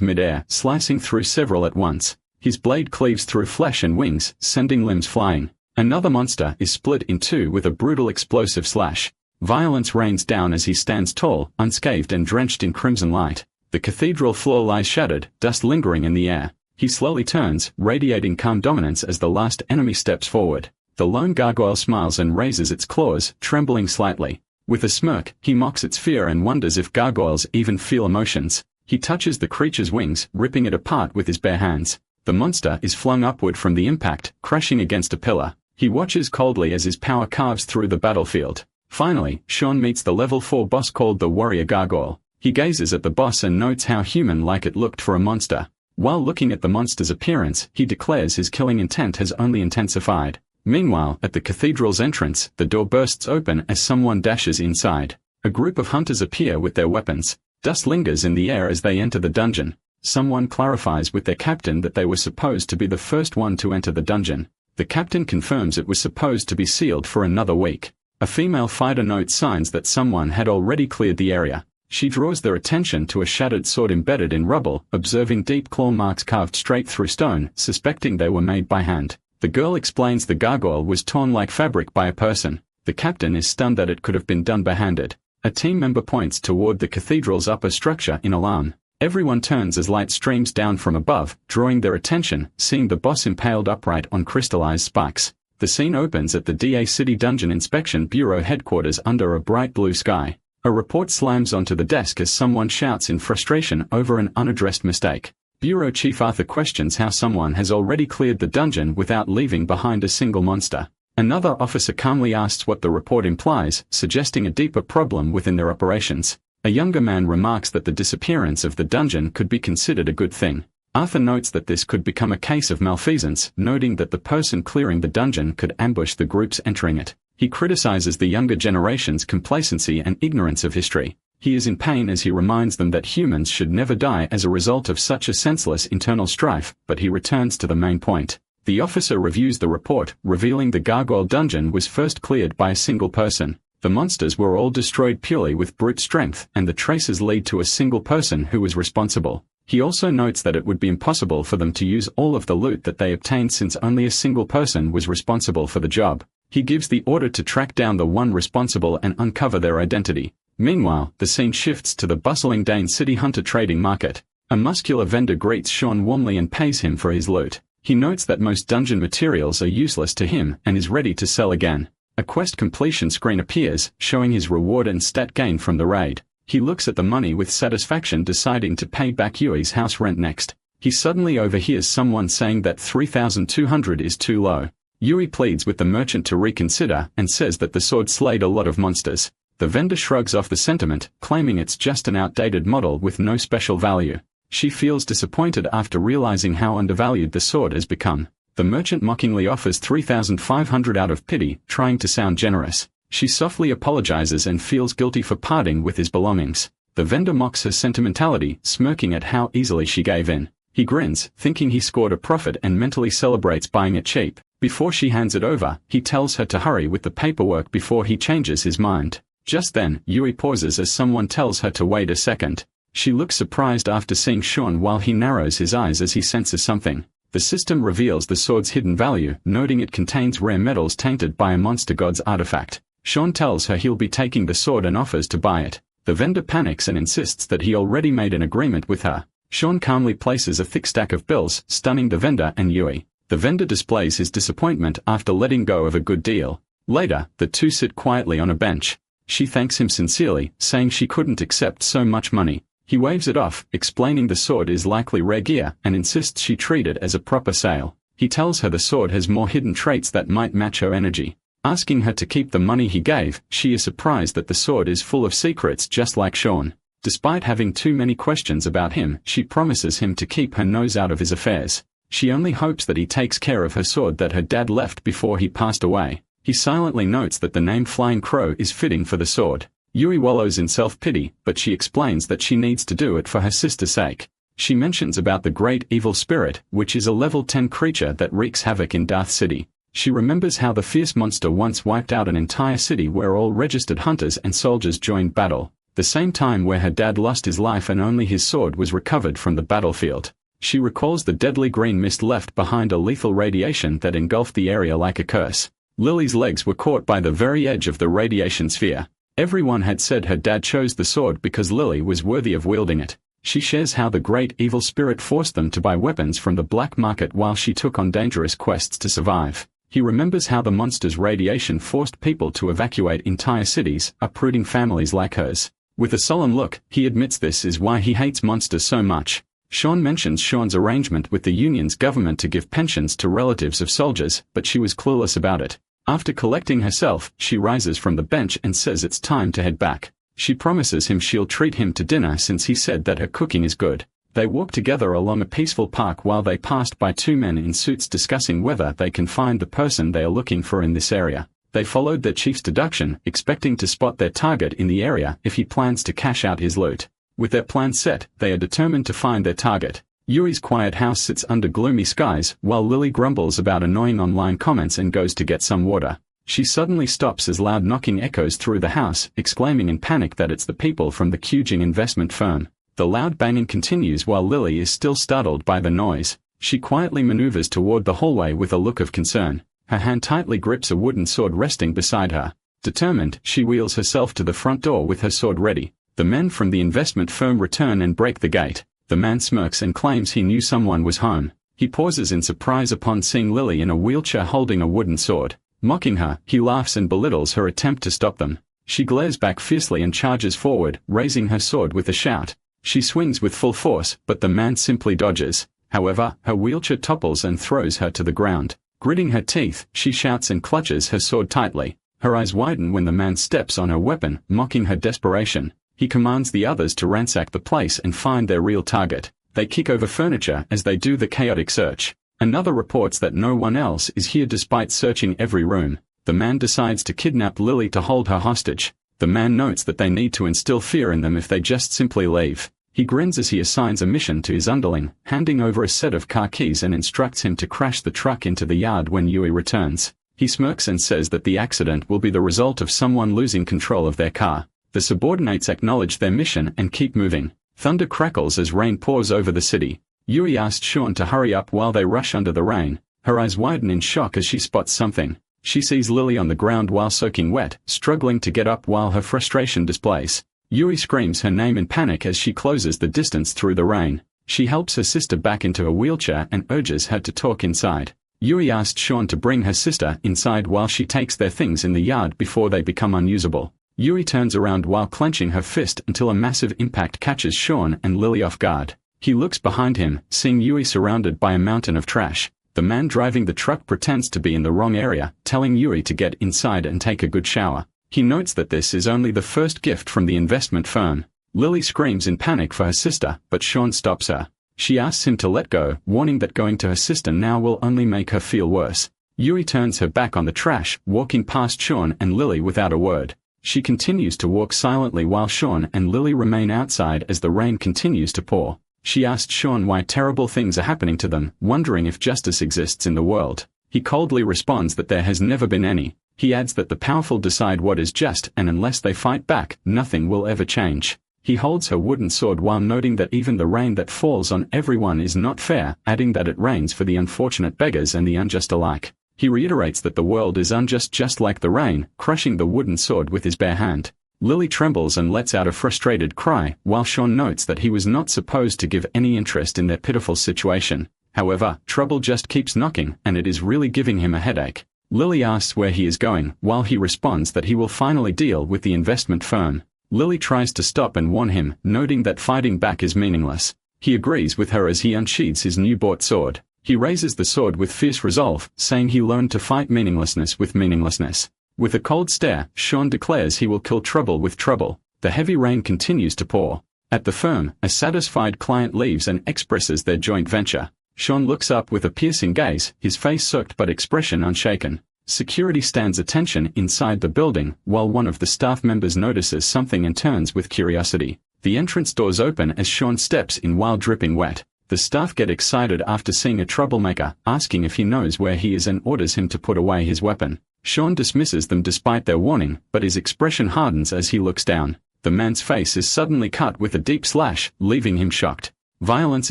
mid-air, slicing through several at once. His blade cleaves through flesh and wings, sending limbs flying. Another monster is split in two with a brutal explosive slash. Violence rains down as he stands tall, unscathed and drenched in crimson light. The cathedral floor lies shattered, dust lingering in the air. He slowly turns, radiating calm dominance as the last enemy steps forward. The lone gargoyle smiles and raises its claws, trembling slightly. With a smirk, he mocks its fear and wonders if gargoyles even feel emotions. He touches the creature's wings, ripping it apart with his bare hands. The monster is flung upward from the impact, crashing against a pillar. He watches coldly as his power carves through the battlefield. Finally, Sean meets the level 4 boss called the Warrior Gargoyle. He gazes at the boss and notes how human-like it looked for a monster. While looking at the monster's appearance, he declares his killing intent has only intensified. Meanwhile, at the cathedral's entrance, the door bursts open as someone dashes inside. A group of hunters appear with their weapons. Dust lingers in the air as they enter the dungeon. Someone clarifies with their captain that they were supposed to be the first one to enter the dungeon. The captain confirms it was supposed to be sealed for another week. A female fighter notes signs that someone had already cleared the area. She draws their attention to a shattered sword embedded in rubble, observing deep claw marks carved straight through stone, suspecting they were made by hand. The girl explains the gargoyle was torn like fabric by a person. The captain is stunned that it could have been done barehanded. A team member points toward the cathedral's upper structure in alarm. Everyone turns as light streams down from above, drawing their attention, seeing the boss impaled upright on crystallized spikes. The scene opens at the DA City Dungeon Inspection Bureau headquarters under a bright blue sky. A report slams onto the desk as someone shouts in frustration over an unaddressed mistake. Bureau Chief Arthur questions how someone has already cleared the dungeon without leaving behind a single monster. Another officer calmly asks what the report implies, suggesting a deeper problem within their operations. A younger man remarks that the disappearance of the dungeon could be considered a good thing. Arthur notes that this could become a case of malfeasance, noting that the person clearing the dungeon could ambush the groups entering it. He criticizes the younger generation's complacency and ignorance of history. He is in pain as he reminds them that humans should never die as a result of such a senseless internal strife, but he returns to the main point. The officer reviews the report, revealing the gargoyle dungeon was first cleared by a single person. The monsters were all destroyed purely with brute strength, and the traces lead to a single person who was responsible. He also notes that it would be impossible for them to use all of the loot that they obtained since only a single person was responsible for the job. He gives the order to track down the one responsible and uncover their identity. Meanwhile, the scene shifts to the bustling Dane City Hunter trading market. A muscular vendor greets Sean warmly and pays him for his loot. He notes that most dungeon materials are useless to him and is ready to sell again. A quest completion screen appears, showing his reward and stat gain from the raid. He looks at the money with satisfaction, deciding to pay back Yui's house rent next. He suddenly overhears someone saying that 3,200 is too low. Yui pleads with the merchant to reconsider and says that the sword slayed a lot of monsters. The vendor shrugs off the sentiment, claiming it's just an outdated model with no special value. She feels disappointed after realizing how undervalued the sword has become. The merchant mockingly offers 3,500 out of pity, trying to sound generous. She softly apologizes and feels guilty for parting with his belongings. The vendor mocks her sentimentality, smirking at how easily she gave in. He grins, thinking he scored a profit and mentally celebrates buying it cheap. Before she hands it over, he tells her to hurry with the paperwork before he changes his mind. Just then, Yui pauses as someone tells her to wait a second. She looks surprised after seeing Sean while he narrows his eyes as he senses something. The system reveals the sword's hidden value, noting it contains rare metals tainted by a monster god's artifact. Sean tells her he'll be taking the sword and offers to buy it. The vendor panics and insists that he already made an agreement with her. Sean calmly places a thick stack of bills, stunning the vendor and Yui. The vendor displays his disappointment after letting go of a good deal. Later, the two sit quietly on a bench. She thanks him sincerely, saying she couldn't accept so much money. He waves it off, explaining the sword is likely rare gear, and insists she treat it as a proper sale. He tells her the sword has more hidden traits that might match her energy. Asking her to keep the money he gave, she is surprised that the sword is full of secrets just like Sean. Despite having too many questions about him, she promises him to keep her nose out of his affairs. She only hopes that he takes care of her sword that her dad left before he passed away. He silently notes that the name Flying Crow is fitting for the sword. Yui wallows in self-pity, but she explains that she needs to do it for her sister's sake. She mentions about the Great Evil Spirit, which is a level 10 creature that wreaks havoc in Darth City. She remembers how the fierce monster once wiped out an entire city where all registered hunters and soldiers joined battle, the same time where her dad lost his life and only his sword was recovered from the battlefield. She recalls the deadly green mist left behind, a lethal radiation that engulfed the area like a curse. Lily's legs were caught by the very edge of the radiation sphere. Everyone had said her dad chose the sword because Lily was worthy of wielding it. She shares how the Great Evil Spirit forced them to buy weapons from the black market while she took on dangerous quests to survive. He remembers how the monster's radiation forced people to evacuate entire cities, uprooting families like hers. With a sullen look, he admits this is why he hates monsters so much. Sean mentions Sean's arrangement with the Union's government to give pensions to relatives of soldiers, but she was clueless about it. After collecting herself, she rises from the bench and says it's time to head back. She promises him she'll treat him to dinner since he said that her cooking is good. They walk together along a peaceful park while they passed by two men in suits discussing whether they can find the person they are looking for in this area. They followed their chief's deduction, expecting to spot their target in the area if he plans to cash out his loot. With their plan set, they are determined to find their target. Yuri's quiet house sits under gloomy skies, while Lily grumbles about annoying online comments and goes to get some water. She suddenly stops as loud knocking echoes through the house, exclaiming in panic that it's the people from the Kyujin investment firm. The loud banging continues while Lily is still startled by the noise. She quietly maneuvers toward the hallway with a look of concern. Her hand tightly grips a wooden sword resting beside her. Determined, she wheels herself to the front door with her sword ready. The men from the investment firm return and break the gate. The man smirks and claims he knew someone was home. He pauses in surprise upon seeing Lily in a wheelchair holding a wooden sword. Mocking her, he laughs and belittles her attempt to stop them. She glares back fiercely and charges forward, raising her sword with a shout. She swings with full force, but the man simply dodges. However, her wheelchair topples and throws her to the ground. Gritting her teeth, she shouts and clutches her sword tightly. Her eyes widen when the man steps on her weapon, mocking her desperation. He commands the others to ransack the place and find their real target. They kick over furniture as they do the chaotic search. Another reports that no one else is here despite searching every room. The man decides to kidnap Lily to hold her hostage. The man notes that they need to instill fear in them if they just simply leave. He grins as he assigns a mission to his underling, handing over a set of car keys and instructs him to crash the truck into the yard when Yui returns. He smirks and says that the accident will be the result of someone losing control of their car. The subordinates acknowledge their mission and keep moving. Thunder crackles as rain pours over the city. Yui asks Sean to hurry up while they rush under the rain. Her eyes widen in shock as she spots something. She sees Lily on the ground while soaking wet, struggling to get up while her frustration displays. Yui screams her name in panic as she closes the distance through the rain. She helps her sister back into a wheelchair and urges her to talk inside. Yui asks Sean to bring her sister inside while she takes their things in the yard before they become unusable. Yui turns around while clenching her fist until a massive impact catches Sean and Lily off guard. He looks behind him, seeing Yui surrounded by a mountain of trash. The man driving the truck pretends to be in the wrong area, telling Yui to get inside and take a good shower. He notes that this is only the first gift from the investment firm. Lily screams in panic for her sister, but Sean stops her. She asks him to let go, warning that going to her sister now will only make her feel worse. Yui turns her back on the trash, walking past Sean and Lily without a word. She continues to walk silently while Sean and Lily remain outside as the rain continues to pour. She asks Sean why terrible things are happening to them, wondering if justice exists in the world. He coldly responds that there has never been any. He adds that the powerful decide what is just and unless they fight back, nothing will ever change. He holds her wooden sword while noting that even the rain that falls on everyone is not fair, adding that it rains for the unfortunate beggars and the unjust alike. He reiterates that the world is unjust just like the rain, crushing the wooden sword with his bare hand. Lily trembles and lets out a frustrated cry, while Sean notes that he was not supposed to give any interest in their pitiful situation. However, trouble just keeps knocking, and it is really giving him a headache. Lily asks where he is going, while he responds that he will finally deal with the investment firm. Lily tries to stop and warn him, noting that fighting back is meaningless. He agrees with her as he unsheathes his new-bought sword. He raises the sword with fierce resolve, saying he learned to fight meaninglessness with meaninglessness. With a cold stare, Sean declares he will kill trouble with trouble. The heavy rain continues to pour. At the firm, a satisfied client leaves and expresses their joint venture. Sean looks up with a piercing gaze, his face soaked but expression unshaken. Security stands attention inside the building, while one of the staff members notices something and turns with curiosity. The entrance doors open as Sean steps in while dripping wet. The staff get excited after seeing a troublemaker, asking if he knows where he is and orders him to put away his weapon. Sean dismisses them despite their warning, but his expression hardens as he looks down. The man's face is suddenly cut with a deep slash, leaving him shocked. Violence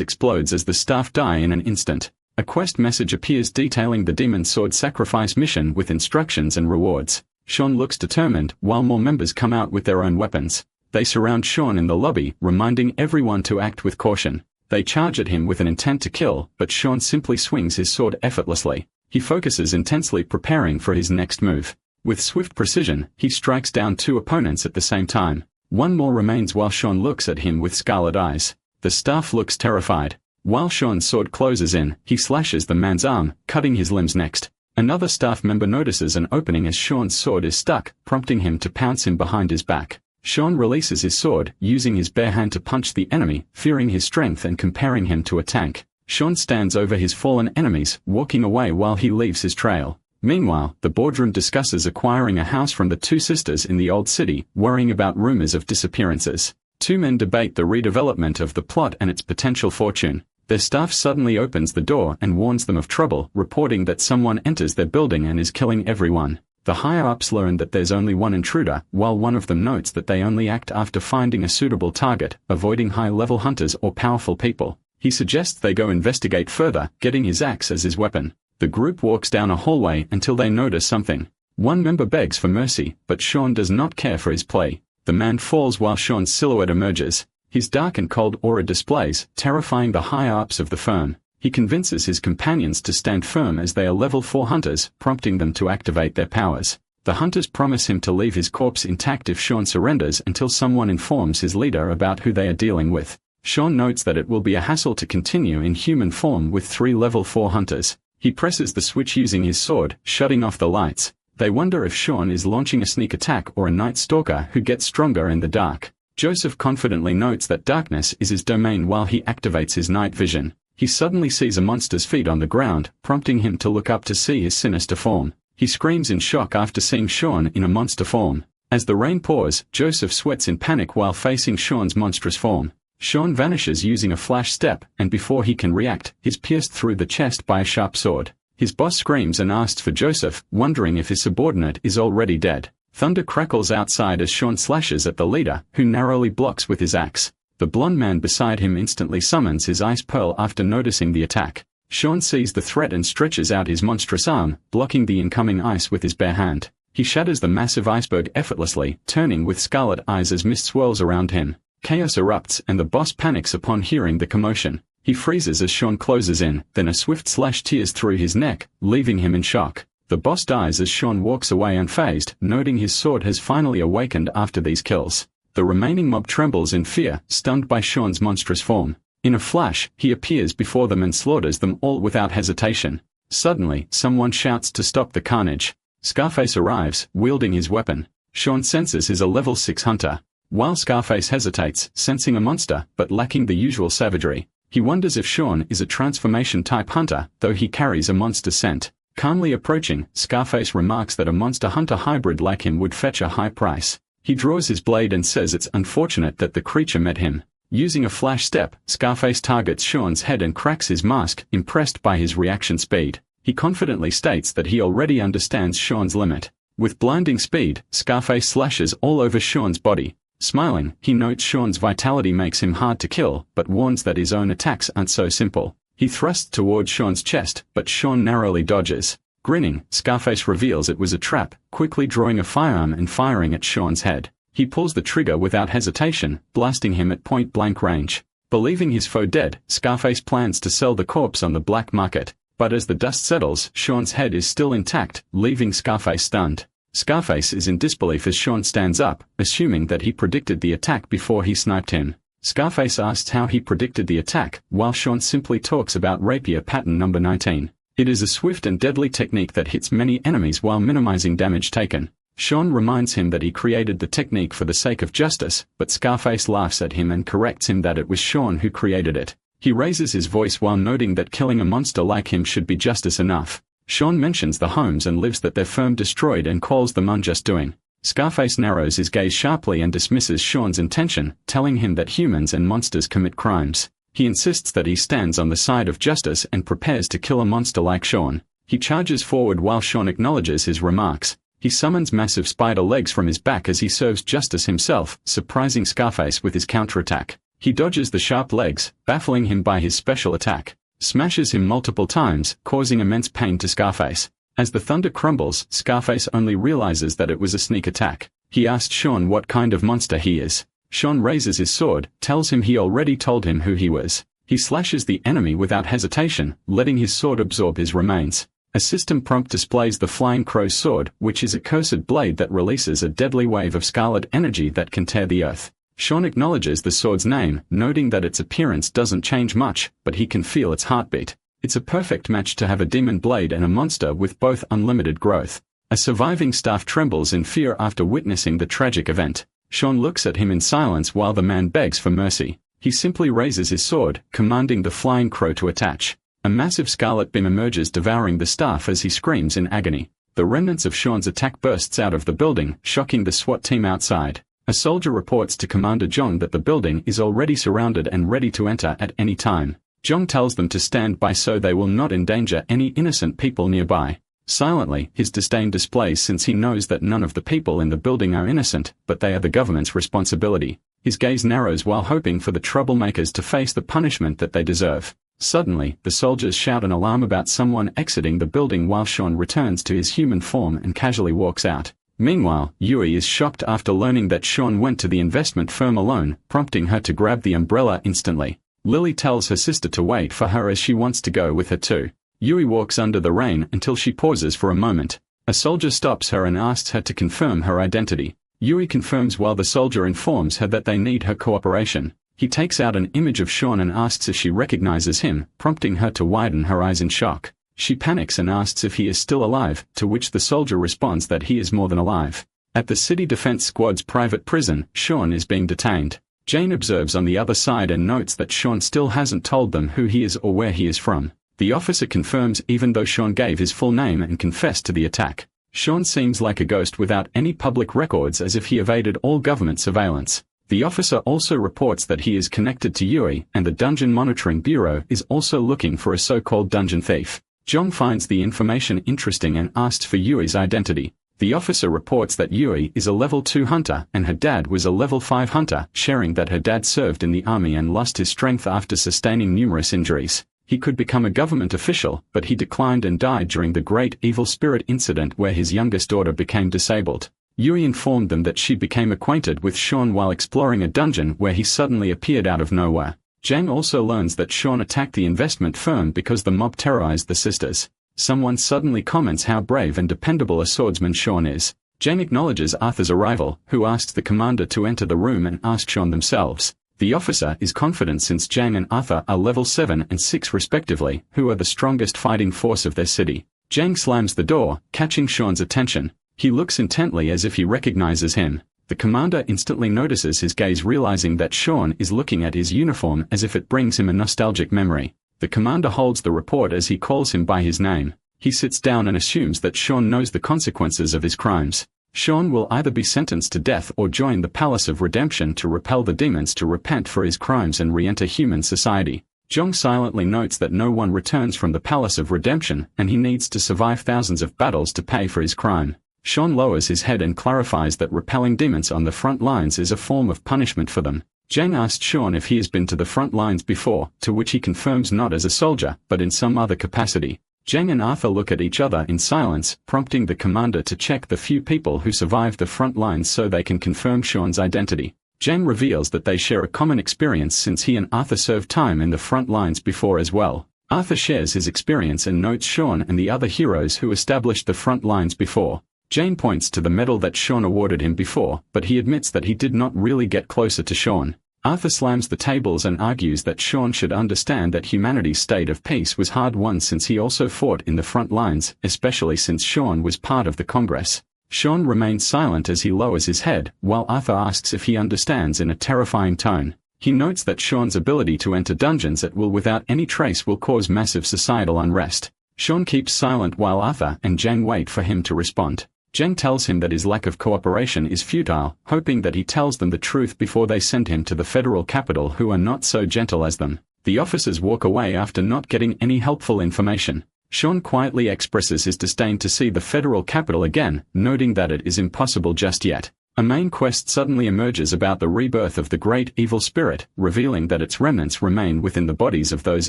explodes as the staff die in an instant. A quest message appears detailing the Demon Sword sacrifice mission with instructions and rewards. Sean looks determined, while more members come out with their own weapons. They surround Sean in the lobby, reminding everyone to act with caution. They charge at him with an intent to kill, but Sean simply swings his sword effortlessly. He focuses intensely, preparing for his next move. With swift precision, he strikes down 2 opponents at the same time. One more remains while Sean looks at him with scarlet eyes. The staff looks terrified. While Sean's sword closes in, he slashes the man's arm, cutting his limbs next. Another staff member notices an opening as Sean's sword is stuck, prompting him to pounce him behind his back. Sean releases his sword, using his bare hand to punch the enemy, fearing his strength and comparing him to a tank. Sean stands over his fallen enemies, walking away while he leaves his trail. Meanwhile, the boardroom discusses acquiring a house from the 2 sisters in the old city, worrying about rumors of disappearances. 2 men debate the redevelopment of the plot and its potential fortune. Their staff suddenly opens the door and warns them of trouble, reporting that someone enters their building and is killing everyone. The higher-ups learn that there's only one intruder, while one of them notes that they only act after finding a suitable target, avoiding high-level hunters or powerful people. He suggests they go investigate further, getting his axe as his weapon. The group walks down a hallway until they notice something. One member begs for mercy, but Sean does not care for his plea. The man falls while Sean's silhouette emerges. His dark and cold aura displays, terrifying the higher-ups of the firm. He convinces his companions to stand firm as they are level 4 hunters, prompting them to activate their powers. The hunters promise him to leave his corpse intact if Sean surrenders until someone informs his leader about who they are dealing with. Sean notes that it will be a hassle to continue in human form with 3 level 4 hunters. He presses the switch using his sword, shutting off the lights. They wonder if Sean is launching a sneak attack or a night stalker who gets stronger in the dark. Joseph confidently notes that darkness is his domain while he activates his night vision. He suddenly sees a monster's feet on the ground, prompting him to look up to see his sinister form. He screams in shock after seeing Sean in a monster form. As the rain pours, Joseph sweats in panic while facing Sean's monstrous form. Sean vanishes using a flash step, and before he can react, he's pierced through the chest by a sharp sword. His boss screams and asks for Joseph, wondering if his subordinate is already dead. Thunder crackles outside as Sean slashes at the leader, who narrowly blocks with his axe. The blonde man beside him instantly summons his ice pearl after noticing the attack. Sean sees the threat and stretches out his monstrous arm, blocking the incoming ice with his bare hand. He shatters the massive iceberg effortlessly, turning with scarlet eyes as mist swirls around him. Chaos erupts and the boss panics upon hearing the commotion. He freezes as Sean closes in, then a swift slash tears through his neck, leaving him in shock. The boss dies as Sean walks away unfazed, noting his sword has finally awakened after these kills. The remaining mob trembles in fear, stunned by Sean's monstrous form. In a flash, he appears before them and slaughters them all without hesitation. Suddenly, someone shouts to stop the carnage. Scarface arrives, wielding his weapon. Sean senses he's a level 6 hunter. While Scarface hesitates, sensing a monster, but lacking the usual savagery. He wonders if Sean is a transformation-type hunter, though he carries a monster scent. Calmly approaching, Scarface remarks that a monster hunter hybrid like him would fetch a high price. He draws his blade and says it's unfortunate that the creature met him. Using a flash step, Scarface targets Sean's head and cracks his mask, impressed by his reaction speed. He confidently states that he already understands Sean's limit. With blinding speed, Scarface slashes all over Sean's body. Smiling, he notes Sean's vitality makes him hard to kill, but warns that his own attacks aren't so simple. He thrusts towards Sean's chest, but Sean narrowly dodges. Grinning, Scarface reveals it was a trap, quickly drawing a firearm and firing at Sean's head. He pulls the trigger without hesitation, blasting him at point-blank range. Believing his foe dead, Scarface plans to sell the corpse on the black market. But as the dust settles, Sean's head is still intact, leaving Scarface stunned. Scarface is in disbelief as Sean stands up, assuming that he predicted the attack before he sniped him. Scarface asks how he predicted the attack, while Sean simply talks about rapier pattern number 19. It is a swift and deadly technique that hits many enemies while minimizing damage taken. Sean reminds him that he created the technique for the sake of justice, but Scarface laughs at him and corrects him that it was Sean who created it. He raises his voice while noting that killing a monster like him should be justice enough. Sean mentions the homes and lives that their firm destroyed and calls them unjust doing. Scarface narrows his gaze sharply and dismisses Sean's intention, telling him that humans and monsters commit crimes. He insists that he stands on the side of justice and prepares to kill a monster like Sean. He charges forward while Sean acknowledges his remarks. He summons massive spider legs from his back as he serves justice himself, surprising Scarface with his counterattack. He dodges the sharp legs, baffling him by his special attack. Smashes him multiple times, causing immense pain to Scarface. As the thunder crumbles, Scarface only realizes that it was a sneak attack. He asks Sean what kind of monster he is. Sean raises his sword, tells him he already told him who he was. He slashes the enemy without hesitation, letting his sword absorb his remains. A system prompt displays the Flying Crow's sword, which is a cursed blade that releases a deadly wave of scarlet energy that can tear the earth. Sean acknowledges the sword's name, noting that its appearance doesn't change much, but he can feel its heartbeat. It's a perfect match to have a demon blade and a monster with both unlimited growth. A surviving staff trembles in fear after witnessing the tragic event. Sean looks at him in silence while the man begs for mercy. He simply raises his sword, commanding the Flying Crow to attach. A massive scarlet beam emerges, devouring the staff as he screams in agony. The remnants of Sean's attack bursts out of the building, shocking the SWAT team outside. A soldier reports to Commander Jong that the building is already surrounded and ready to enter at any time. Jong tells them to stand by so they will not endanger any innocent people nearby. Silently, his disdain displays since he knows that none of the people in the building are innocent, but they are the government's responsibility. His gaze narrows while hoping for the troublemakers to face the punishment that they deserve. Suddenly, the soldiers shout an alarm about someone exiting the building while Sean returns to his human form and casually walks out. Meanwhile, Yui is shocked after learning that Sean went to the investment firm alone, prompting her to grab the umbrella instantly. Lily tells her sister to wait for her as she wants to go with her too. Yui walks under the rain until she pauses for a moment. A soldier stops her and asks her to confirm her identity. Yui confirms while the soldier informs her that they need her cooperation. He takes out an image of Sean and asks if she recognizes him, prompting her to widen her eyes in shock. She panics and asks if he is still alive, to which the soldier responds that he is more than alive. At the City Defense Squad's private prison, Sean is being detained. Jane observes on the other side and notes that Sean still hasn't told them who he is or where he is from. The officer confirms even though Sean gave his full name and confessed to the attack. Sean seems like a ghost without any public records, as if he evaded all government surveillance. The officer also reports that he is connected to Yui, and the Dungeon Monitoring Bureau is also looking for a so-called dungeon thief. Jong finds the information interesting and asks for Yui's identity. The officer reports that Yui is a level 2 hunter and her dad was a level 5 hunter, sharing that her dad served in the army and lost his strength after sustaining numerous injuries. He could become a government official, but he declined and died during the Great Evil Spirit incident where his youngest daughter became disabled. Yui informed them that she became acquainted with Sean while exploring a dungeon where he suddenly appeared out of nowhere. Jang also learns that Sean attacked the investment firm because the mob terrorized the sisters. Someone suddenly comments how brave and dependable a swordsman Sean is. Jang acknowledges Arthur's arrival, who asks the commander to enter the room and ask Sean themselves. The officer is confident since Jang and Arthur are level 7 and 6 respectively, who are the strongest fighting force of their city. Jang slams the door, catching Sean's attention. He looks intently as if he recognizes him. The commander instantly notices his gaze, realizing that Sean is looking at his uniform as if it brings him a nostalgic memory. The commander holds the report as he calls him by his name. He sits down and assumes that Sean knows the consequences of his crimes. Sean will either be sentenced to death or join the Palace of Redemption to repel the demons to repent for his crimes and re-enter human society. Jong silently notes that no one returns from the Palace of Redemption, and he needs to survive thousands of battles to pay for his crime. Sean lowers his head and clarifies that repelling demons on the front lines is a form of punishment for them. Jang asks Sean if he has been to the front lines before, to which he confirms not as a soldier, but in some other capacity. Jang and Arthur look at each other in silence, prompting the commander to check the few people who survived the front lines so they can confirm Sean's identity. Jang reveals that they share a common experience since he and Arthur served time in the front lines before as well. Arthur shares his experience and notes Sean and the other heroes who established the front lines before. Jane points to the medal that Sean awarded him before, but he admits that he did not really get closer to Sean. Arthur slams the tables and argues that Sean should understand that humanity's state of peace was hard-won since he also fought in the front lines, especially since Sean was part of the Congress. Sean remains silent as he lowers his head, while Arthur asks if he understands in a terrifying tone. He notes that Sean's ability to enter dungeons at will without any trace will cause massive societal unrest. Sean keeps silent while Arthur and Jang wait for him to respond. Zheng tells him that his lack of cooperation is futile, hoping that he tells them the truth before they send him to the federal capital, who are not so gentle as them. The officers walk away after not getting any helpful information. Sean quietly expresses his disdain to see the federal capital again, noting that it is impossible just yet. A main quest suddenly emerges about the rebirth of the great evil spirit, revealing that its remnants remain within the bodies of those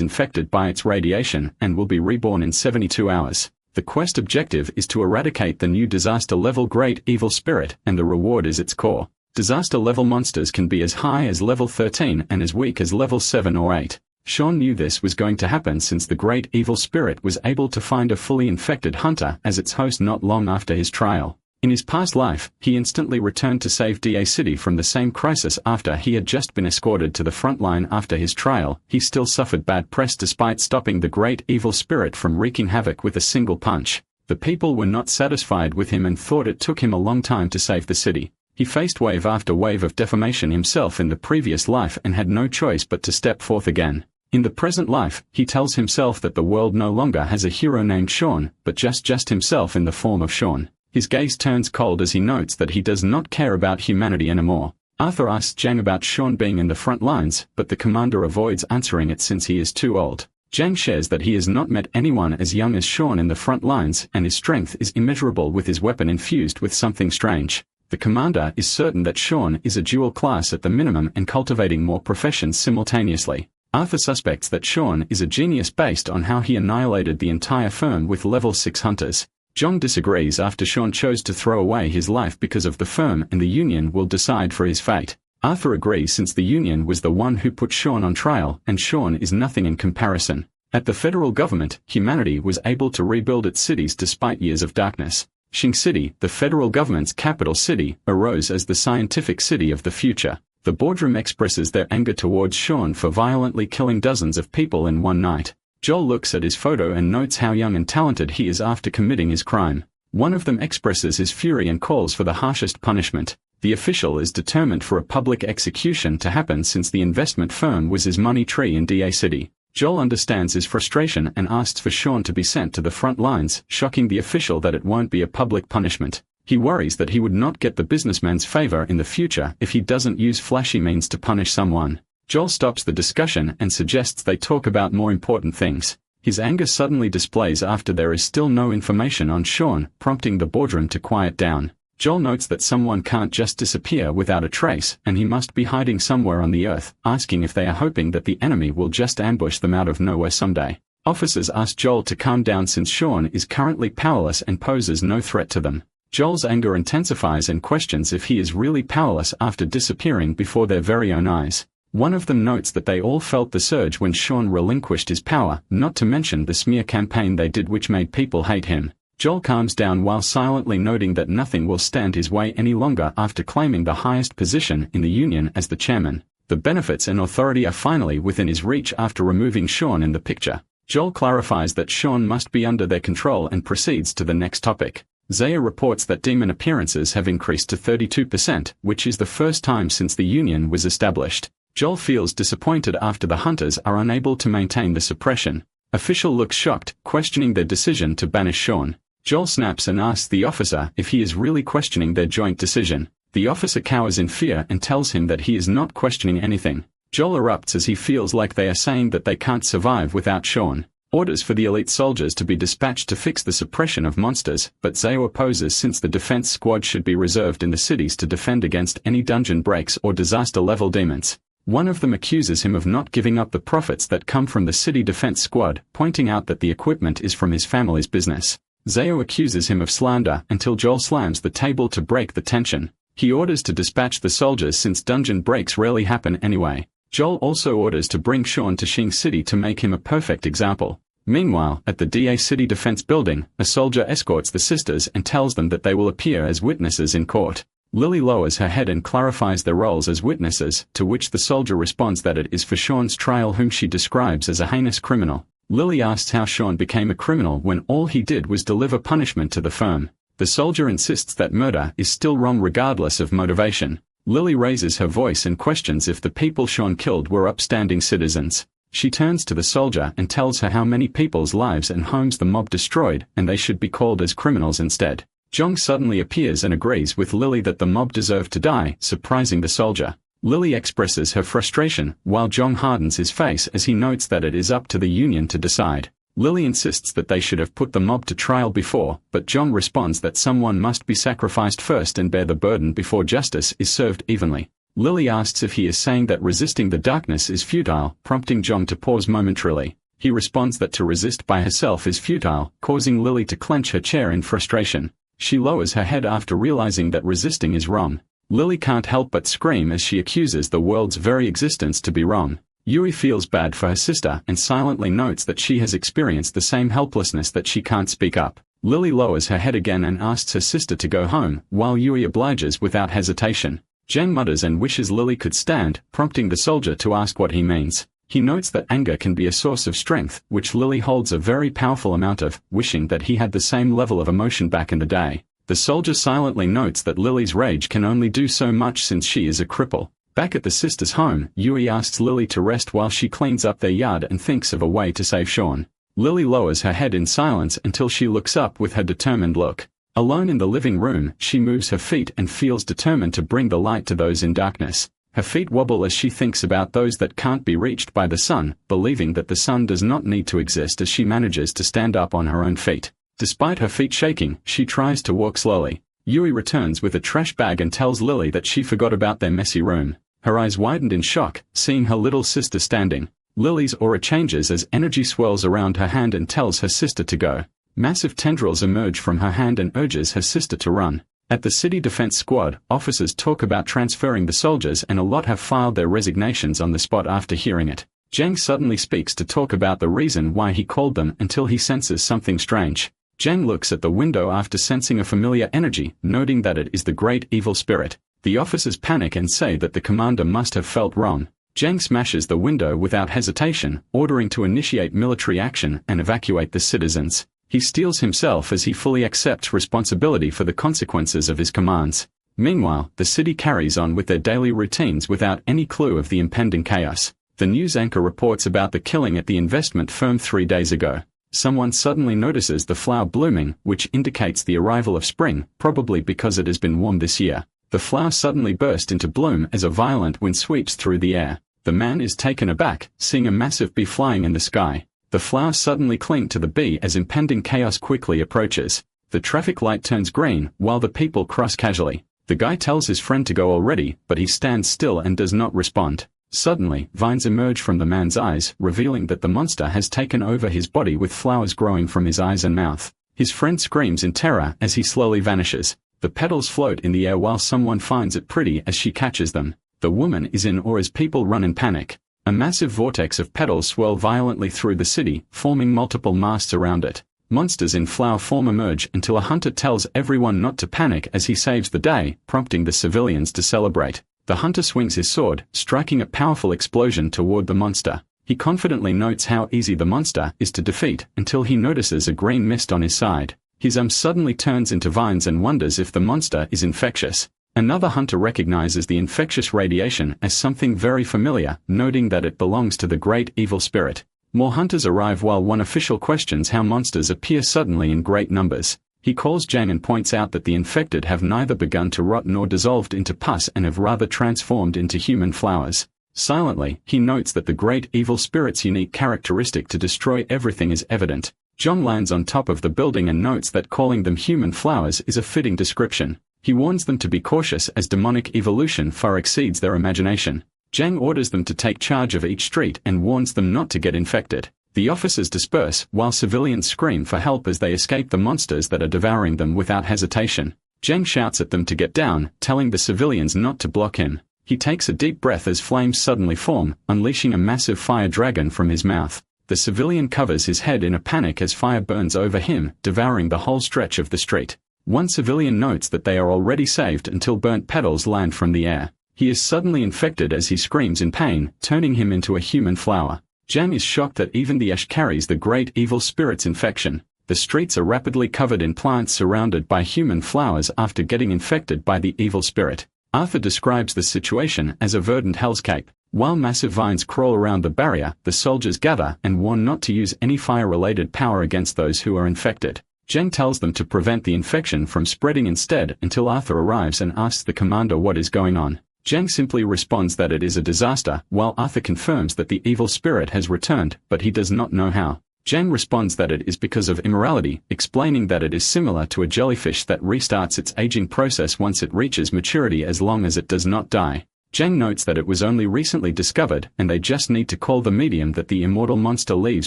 infected by its radiation and will be reborn in 72 hours. The quest objective is to eradicate the new disaster-level great evil spirit, and the reward is its core. Disaster-level monsters can be as high as level 13 and as weak as level 7 or 8. Sean knew this was going to happen since the great evil spirit was able to find a fully infected hunter as its host not long after his trial. In his past life, he instantly returned to save DA City from the same crisis after he had just been escorted to the front line after his trial. He still suffered bad press despite stopping the great evil spirit from wreaking havoc with a single punch. The people were not satisfied with him and thought it took him a long time to save the city. He faced wave after wave of defamation himself in the previous life and had no choice but to step forth again. In the present life, he tells himself that the world no longer has a hero named Sean, but just himself in the form of Sean. His gaze turns cold as he notes that he does not care about humanity anymore. Arthur asks Zhang about Sean being in the front lines, but the commander avoids answering it since he is too old. Zhang shares that he has not met anyone as young as Sean in the front lines, and his strength is immeasurable with his weapon infused with something strange. The commander is certain that Sean is a dual class at the minimum and cultivating more professions simultaneously. Arthur suspects that Sean is a genius based on how he annihilated the entire firm with level 6 hunters. Zhang disagrees after Sean chose to throw away his life because of the firm, and the Union will decide for his fate. Arthur agrees since the Union was the one who put Sean on trial, and Sean is nothing in comparison. At the federal government, humanity was able to rebuild its cities despite years of darkness. Xing City, the federal government's capital city, arose as the scientific city of the future. The boardroom expresses their anger towards Sean for violently killing dozens of people in one night. Joel looks at his photo and notes how young and talented he is after committing his crime. One of them expresses his fury and calls for the harshest punishment. The official is determined for a public execution to happen since the investment firm was his money tree in DA City. Joel understands his frustration and asks for Sean to be sent to the front lines, shocking the official that it won't be a public punishment. He worries that he would not get the businessman's favor in the future if he doesn't use flashy means to punish someone. Joel stops the discussion and suggests they talk about more important things. His anger suddenly displays after there is still no information on Sean, prompting the boardroom to quiet down. Joel notes that someone can't just disappear without a trace, and he must be hiding somewhere on the earth, asking if they are hoping that the enemy will just ambush them out of nowhere someday. Officers ask Joel to calm down since Sean is currently powerless and poses no threat to them. Joel's anger intensifies and questions if he is really powerless after disappearing before their very own eyes. One of them notes that they all felt the surge when Sean relinquished his power, not to mention the smear campaign they did which made people hate him. Joel calms down while silently noting that nothing will stand his way any longer after claiming the highest position in the Union as the chairman. The benefits and authority are finally within his reach after removing Sean in the picture. Joel clarifies that Sean must be under their control and proceeds to the next topic. Zaya reports that demon appearances have increased to 32%, which is the first time since the Union was established. Joel feels disappointed after the hunters are unable to maintain the suppression. Official looks shocked, questioning their decision to banish Sean. Joel snaps and asks the officer if he is really questioning their joint decision. The officer cowers in fear and tells him that he is not questioning anything. Joel erupts as he feels like they are saying that they can't survive without Sean. Orders for the elite soldiers to be dispatched to fix the suppression of monsters, but Zayo opposes since the defense squad should be reserved in the cities to defend against any dungeon breaks or disaster-level demons. One of them accuses him of not giving up the profits that come from the city defense squad, pointing out that the equipment is from his family's business. Zayo accuses him of slander until Joel slams the table to break the tension. He orders to dispatch the soldiers since dungeon breaks rarely happen anyway. Joel also orders to bring Sean to Xing City to make him a perfect example. Meanwhile, at the DA City Defense Building, a soldier escorts the sisters and tells them that they will appear as witnesses in court. Lily lowers her head and clarifies their roles as witnesses, to which the soldier responds that it is for Sean's trial, whom she describes as a heinous criminal. Lily asks how Sean became a criminal when all he did was deliver punishment to the firm. The soldier insists that murder is still wrong regardless of motivation. Lily raises her voice and questions if the people Sean killed were upstanding citizens. She turns to the soldier and tells her how many people's lives and homes the mob destroyed, and they should be called as criminals instead. Jong suddenly appears and agrees with Lily that the mob deserve to die, surprising the soldier. Lily expresses her frustration, while Jong hardens his face as he notes that it is up to the Union to decide. Lily insists that they should have put the mob to trial before, but Jong responds that someone must be sacrificed first and bear the burden before justice is served evenly. Lily asks if he is saying that resisting the darkness is futile, prompting Jong to pause momentarily. He responds that to resist by herself is futile, causing Lily to clench her chair in frustration. She lowers her head after realizing that resisting is wrong. Lily can't help but scream as she accuses the world's very existence to be wrong. Yui feels bad for her sister and silently notes that she has experienced the same helplessness that she can't speak up. Lily lowers her head again and asks her sister to go home, while Yui obliges without hesitation. Jang mutters and wishes Lily could stand, prompting the soldier to ask what he means. He notes that anger can be a source of strength, which Lily holds a very powerful amount of, wishing that he had the same level of emotion back in the day. The soldier silently notes that Lily's rage can only do so much since she is a cripple. Back at the sisters' home, Yui asks Lily to rest while she cleans up their yard and thinks of a way to save Sean. Lily lowers her head in silence until she looks up with her determined look. Alone in the living room, she moves her feet and feels determined to bring the light to those in darkness. Her feet wobble as she thinks about those that can't be reached by the sun, believing that the sun does not need to exist as she manages to stand up on her own feet. Despite her feet shaking, she tries to walk slowly. Yui returns with a trash bag and tells Lily that she forgot about their messy room. Her eyes widened in shock, seeing her little sister standing. Lily's aura changes as energy swirls around her hand and tells her sister to go. Massive tendrils emerge from her hand and urges her sister to run. At the City Defense Squad, officers talk about transferring the soldiers and a lot have filed their resignations on the spot after hearing it. Jang suddenly speaks to talk about the reason why he called them until he senses something strange. Jang looks at the window after sensing a familiar energy, noting that it is the great evil spirit. The officers panic and say that the commander must have felt wrong. Jang smashes the window without hesitation, ordering to initiate military action and evacuate the citizens. He steels himself as he fully accepts responsibility for the consequences of his commands. Meanwhile, the city carries on with their daily routines without any clue of the impending chaos. The news anchor reports about the killing at the investment firm 3 days ago. Someone suddenly notices the flower blooming, which indicates the arrival of spring, probably because it has been warm this year. The flower suddenly burst into bloom as a violent wind sweeps through the air. The man is taken aback, seeing a massive bee flying in the sky. The flowers suddenly cling to the bee as impending chaos quickly approaches. The traffic light turns green, while the people cross casually. The guy tells his friend to go already, but he stands still and does not respond. Suddenly, vines emerge from the man's eyes, revealing that the monster has taken over his body with flowers growing from his eyes and mouth. His friend screams in terror as he slowly vanishes. The petals float in the air while someone finds it pretty as she catches them. The woman is in awe as people run in panic. A massive vortex of petals swirl violently through the city, forming multiple masts around it. Monsters in flower form emerge until a hunter tells everyone not to panic as he saves the day, prompting the civilians to celebrate. The hunter swings his sword, striking a powerful explosion toward the monster. He confidently notes how easy the monster is to defeat until he notices a green mist on his side. His arm suddenly turns into vines and wonders if the monster is infectious. Another hunter recognizes the infectious radiation as something very familiar, noting that it belongs to the great evil spirit. More hunters arrive while one official questions how monsters appear suddenly in great numbers. He calls Jang and points out that the infected have neither begun to rot nor dissolved into pus and have rather transformed into human flowers. Silently, he notes that the great evil spirit's unique characteristic to destroy everything is evident. John lands on top of the building and notes that calling them human flowers is a fitting description. He warns them to be cautious as demonic evolution far exceeds their imagination. Jang orders them to take charge of each street and warns them not to get infected. The officers disperse while civilians scream for help as they escape the monsters that are devouring them without hesitation. Jang shouts at them to get down, telling the civilians not to block him. He takes a deep breath as flames suddenly form, unleashing a massive fire dragon from his mouth. The civilian covers his head in a panic as fire burns over him, devouring the whole stretch of the street. One civilian notes that they are already saved until burnt petals land from the air. He is suddenly infected as he screams in pain, turning him into a human flower. Jang is shocked that even the ash carries the great evil spirit's infection. The streets are rapidly covered in plants surrounded by human flowers after getting infected by the evil spirit. Arthur describes the situation as a verdant hellscape. While massive vines crawl around the barrier, the soldiers gather and warn not to use any fire-related power against those who are infected. Jang tells them to prevent the infection from spreading instead until Arthur arrives and asks the commander what is going on. Jang simply responds that it is a disaster, while Arthur confirms that the evil spirit has returned, but he does not know how. Jang responds that it is because of immorality, explaining that it is similar to a jellyfish that restarts its aging process once it reaches maturity as long as it does not die. Jang notes that it was only recently discovered, and they just need to call the medium that the immortal monster leaves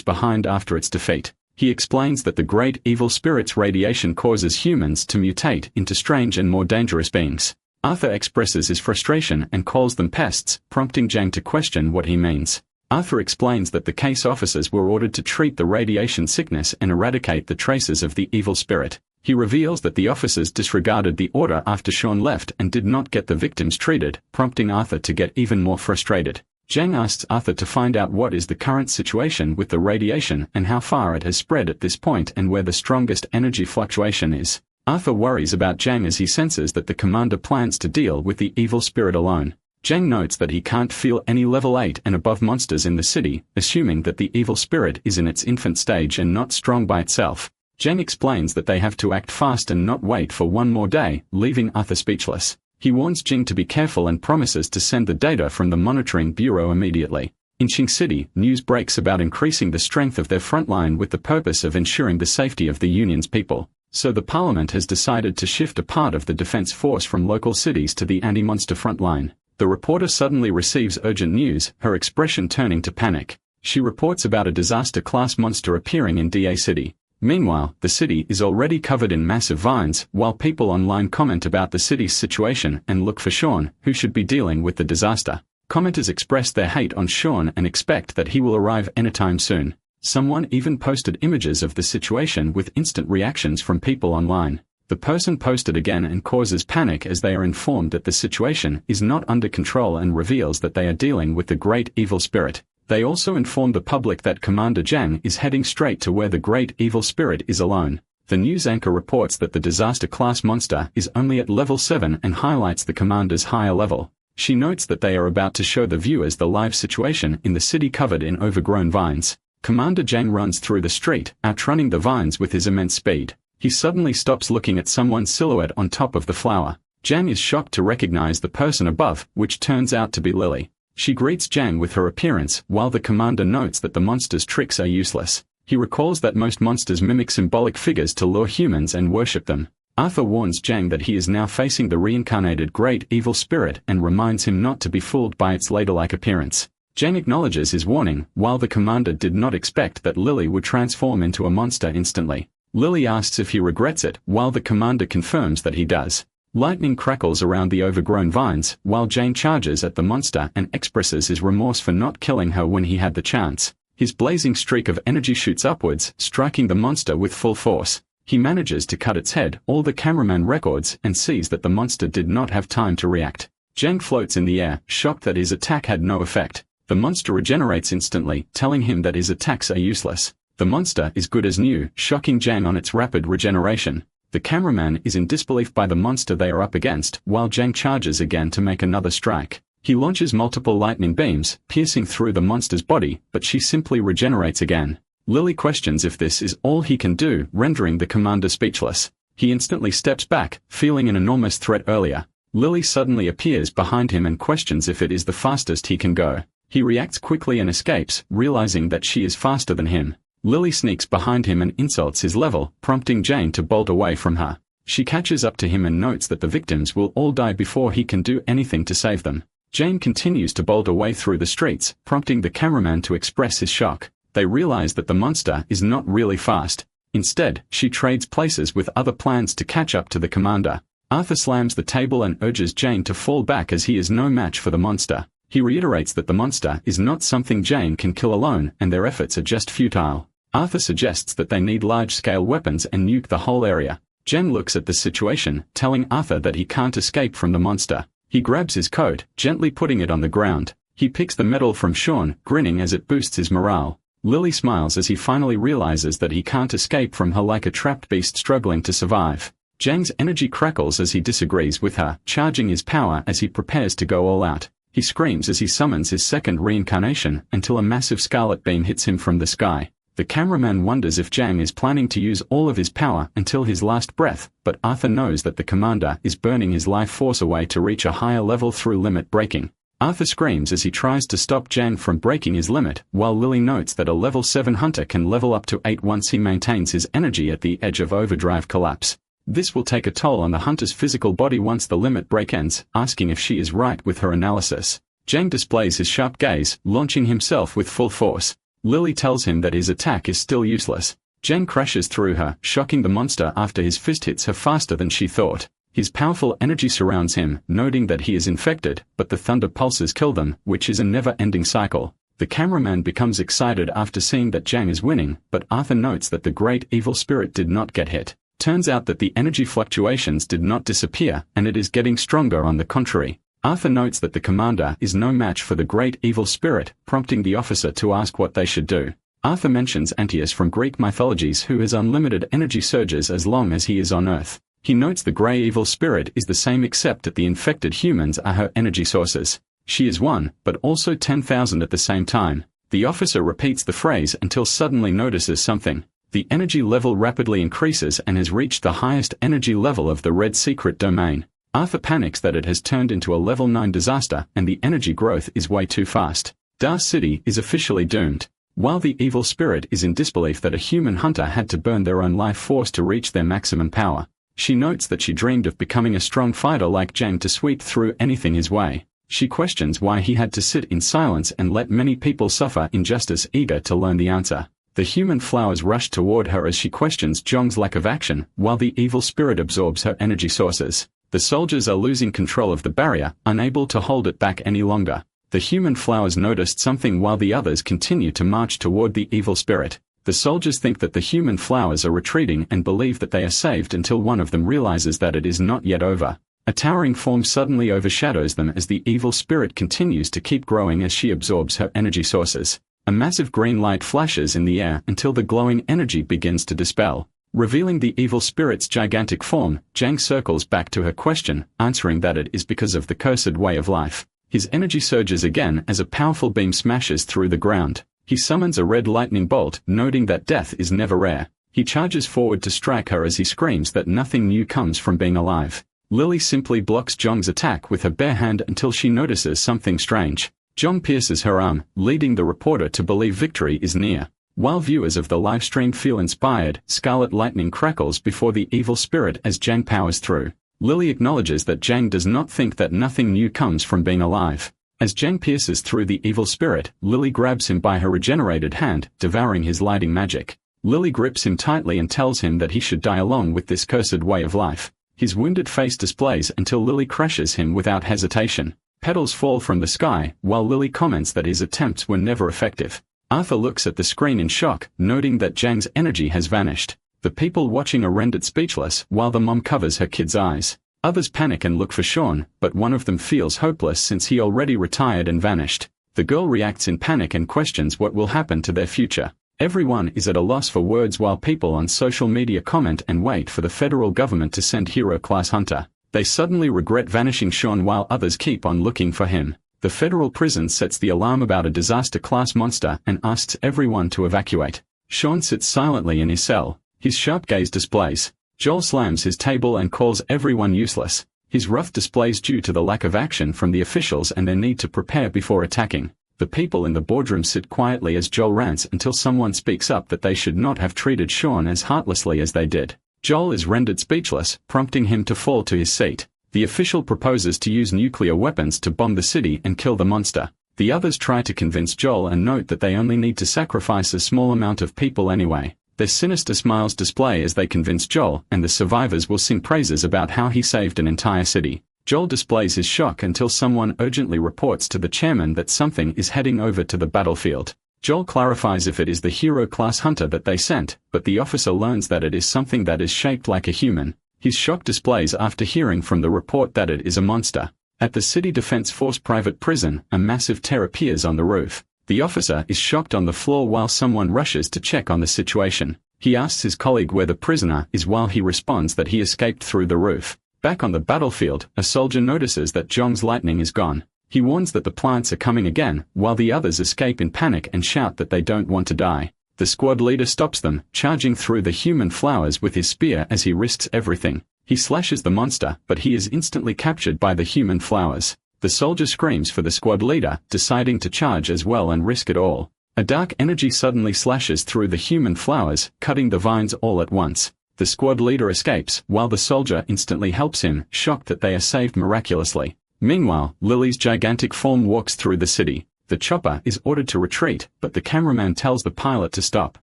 behind after its defeat. He explains that the great evil spirit's radiation causes humans to mutate into strange and more dangerous beings. Arthur expresses his frustration and calls them pests, prompting Jang to question what he means. Arthur explains that the case officers were ordered to treat the radiation sickness and eradicate the traces of the evil spirit. He reveals that the officers disregarded the order after Sean left and did not get the victims treated, prompting Arthur to get even more frustrated. Jang asks Arthur to find out what is the current situation with the radiation and how far it has spread at this point and where the strongest energy fluctuation is. Arthur worries about Jang as he senses that the commander plans to deal with the evil spirit alone. Jang notes that he can't feel any level 8 and above monsters in the city, assuming that the evil spirit is in its infant stage and not strong by itself. Jang explains that they have to act fast and not wait for one more day, leaving Arthur speechless. He warns Jing to be careful and promises to send the data from the monitoring bureau immediately. In Qing City, news breaks about increasing the strength of their frontline with the purpose of ensuring the safety of the Union's people. So the parliament has decided to shift a part of the defense force from local cities to the anti-monster frontline. The reporter suddenly receives urgent news, her expression turning to panic. She reports about a disaster-class monster appearing in DA City. Meanwhile, the city is already covered in massive vines, while people online comment about the city's situation and look for Sean, who should be dealing with the disaster. Commenters express their hate on Sean and expect that he will arrive anytime soon. Someone even posted images of the situation with instant reactions from people online. The person posted again and causes panic as they are informed that the situation is not under control and reveals that they are dealing with the great evil spirit. They also inform the public that Commander Jang is heading straight to where the great evil spirit is alone. The news anchor reports that the disaster-class monster is only at level 7 and highlights the commander's higher level. She notes that they are about to show the viewers the live situation in the city covered in overgrown vines. Commander Jang runs through the street, outrunning the vines with his immense speed. He suddenly stops looking at someone's silhouette on top of the flower. Jang is shocked to recognize the person above, which turns out to be Lily. She greets Jang with her appearance, while the commander notes that the monster's tricks are useless. He recalls that most monsters mimic symbolic figures to lure humans and worship them. Arthur warns Jang that he is now facing the reincarnated great evil spirit and reminds him not to be fooled by its ladle-like appearance. Jang acknowledges his warning, while the commander did not expect that Lily would transform into a monster instantly. Lily asks if he regrets it, while the commander confirms that he does. Lightning crackles around the overgrown vines, while Jang charges at the monster and expresses his remorse for not killing her when he had the chance. His blazing streak of energy shoots upwards, striking the monster with full force. He manages to cut its head, all the cameraman records, and sees that the monster did not have time to react. Jang floats in the air, shocked that his attack had no effect. The monster regenerates instantly, telling him that his attacks are useless. The monster is good as new, shocking Jang on its rapid regeneration. The cameraman is in disbelief by the monster they are up against, while Jang charges again to make another strike. He launches multiple lightning beams, piercing through the monster's body, but she simply regenerates again. Lily questions if this is all he can do, rendering the commander speechless. He instantly steps back, feeling an enormous threat earlier. Lily suddenly appears behind him and questions if it is the fastest he can go. He reacts quickly and escapes, realizing that she is faster than him. Lily sneaks behind him and insults his level, prompting Jane to bolt away from her. She catches up to him and notes that the victims will all die before he can do anything to save them. Jane continues to bolt away through the streets, prompting the cameraman to express his shock. They realize that the monster is not really fast. Instead, she trades places with other plans to catch up to the commander. Arthur slams the table and urges Jane to fall back as he is no match for the monster. He reiterates that the monster is not something Jane can kill alone and their efforts are just futile. Arthur suggests that they need large-scale weapons and nuke the whole area. Jen looks at the situation, telling Arthur that he can't escape from the monster. He grabs his coat, gently putting it on the ground. He picks the medal from Sean, grinning as it boosts his morale. Lily smiles as he finally realizes that he can't escape from her like a trapped beast struggling to survive. Jang's energy crackles as he disagrees with her, charging his power as he prepares to go all out. He screams as he summons his second reincarnation until a massive scarlet beam hits him from the sky. The cameraman wonders if Jang is planning to use all of his power until his last breath, but Arthur knows that the commander is burning his life force away to reach a higher level through limit breaking. Arthur screams as he tries to stop Jang from breaking his limit, while Lily notes that a level 7 hunter can level up to 8 once he maintains his energy at the edge of overdrive collapse. This will take a toll on the hunter's physical body once the limit break ends, asking if she is right with her analysis. Jang displays his sharp gaze, launching himself with full force. Lily tells him that his attack is still useless. Jang crashes through her, shocking the monster after his fist hits her faster than she thought. His powerful energy surrounds him, noting that he is infected, but the thunder pulses kill them, which is a never-ending cycle. The cameraman becomes excited after seeing that Jang is winning, but Arthur notes that the great evil spirit did not get hit. Turns out that the energy fluctuations did not disappear, and it is getting stronger on the contrary. Arthur notes that the commander is no match for the great evil spirit, prompting the officer to ask what they should do. Arthur mentions Antaeus from Greek mythologies who has unlimited energy surges as long as he is on Earth. He notes the grey evil spirit is the same except that the infected humans are her energy sources. She is one, but also 10,000 at the same time. The officer repeats the phrase until suddenly notices something. The energy level rapidly increases and has reached the highest energy level of the red secret domain. Arthur panics that it has turned into a level 9 disaster and the energy growth is way too fast. Dar City is officially doomed. While the evil spirit is in disbelief that a human hunter had to burn their own life force to reach their maximum power, she notes that she dreamed of becoming a strong fighter like Jang to sweep through anything his way. She questions why he had to sit in silence and let many people suffer injustice, eager to learn the answer. The human flowers rush toward her as she questions Jong's lack of action, while the evil spirit absorbs her energy sources. The soldiers are losing control of the barrier, unable to hold it back any longer. The human flowers noticed something while the others continue to march toward the evil spirit. The soldiers think that the human flowers are retreating and believe that they are saved until one of them realizes that it is not yet over. A towering form suddenly overshadows them as the evil spirit continues to keep growing as she absorbs her energy sources. A massive green light flashes in the air until the glowing energy begins to dispel. Revealing the evil spirit's gigantic form, Jang circles back to her question, answering that it is because of the cursed way of life. His energy surges again as a powerful beam smashes through the ground. He summons a red lightning bolt, noting that death is never rare. He charges forward to strike her as he screams that nothing new comes from being alive. Lily simply blocks Jong's attack with her bare hand until she notices something strange. Jong pierces her arm, leading the reporter to believe victory is near. While viewers of the livestream feel inspired, scarlet lightning crackles before the evil spirit as Jang powers through. Lily acknowledges that Jang does not think that nothing new comes from being alive. As Jang pierces through the evil spirit, Lily grabs him by her regenerated hand, devouring his lighting magic. Lily grips him tightly and tells him that he should die along with this cursed way of life. His wounded face displays until Lily crushes him without hesitation. Petals fall from the sky, while Lily comments that his attempts were never effective. Arthur looks at the screen in shock, noting that Jang's energy has vanished. The people watching are rendered speechless, while the mom covers her kid's eyes. Others panic and look for Sean, but one of them feels hopeless since he already retired and vanished. The girl reacts in panic and questions what will happen to their future. Everyone is at a loss for words while people on social media comment and wait for the federal government to send hero-class hunter. They suddenly regret vanishing Sean while others keep on looking for him. The federal prison sets the alarm about a disaster-class monster and asks everyone to evacuate. Sean sits silently in his cell. His sharp gaze displays. Joel slams his table and calls everyone useless. His wrath displays due to the lack of action from the officials and their need to prepare before attacking. The people in the boardroom sit quietly as Joel rants until someone speaks up that they should not have treated Sean as heartlessly as they did. Joel is rendered speechless, prompting him to fall to his seat. The official proposes to use nuclear weapons to bomb the city and kill the monster. The others try to convince Joel and note that they only need to sacrifice a small amount of people anyway. Their sinister smiles display as they convince Joel, and the survivors will sing praises about how he saved an entire city. Joel displays his shock until someone urgently reports to the chairman that something is heading over to the battlefield. Joel clarifies if it is the hero-class hunter that they sent, but the officer learns that it is something that is shaped like a human. His shock displays after hearing from the report that it is a monster. At the City Defense Force private prison, a massive tear appears on the roof. The officer is shocked on the floor while someone rushes to check on the situation. He asks his colleague where the prisoner is while he responds that he escaped through the roof. Back on the battlefield, a soldier notices that Jong's lightning is gone. He warns that the plants are coming again, while the others escape in panic and shout that they don't want to die. The squad leader stops them, charging through the human flowers with his spear as he risks everything. He slashes the monster, but he is instantly captured by the human flowers. The soldier screams for the squad leader, deciding to charge as well and risk it all. A dark energy suddenly slashes through the human flowers, cutting the vines all at once. The squad leader escapes, while the soldier instantly helps him, shocked that they are saved miraculously. Meanwhile, Lily's gigantic form walks through the city. The chopper is ordered to retreat, but the cameraman tells the pilot to stop.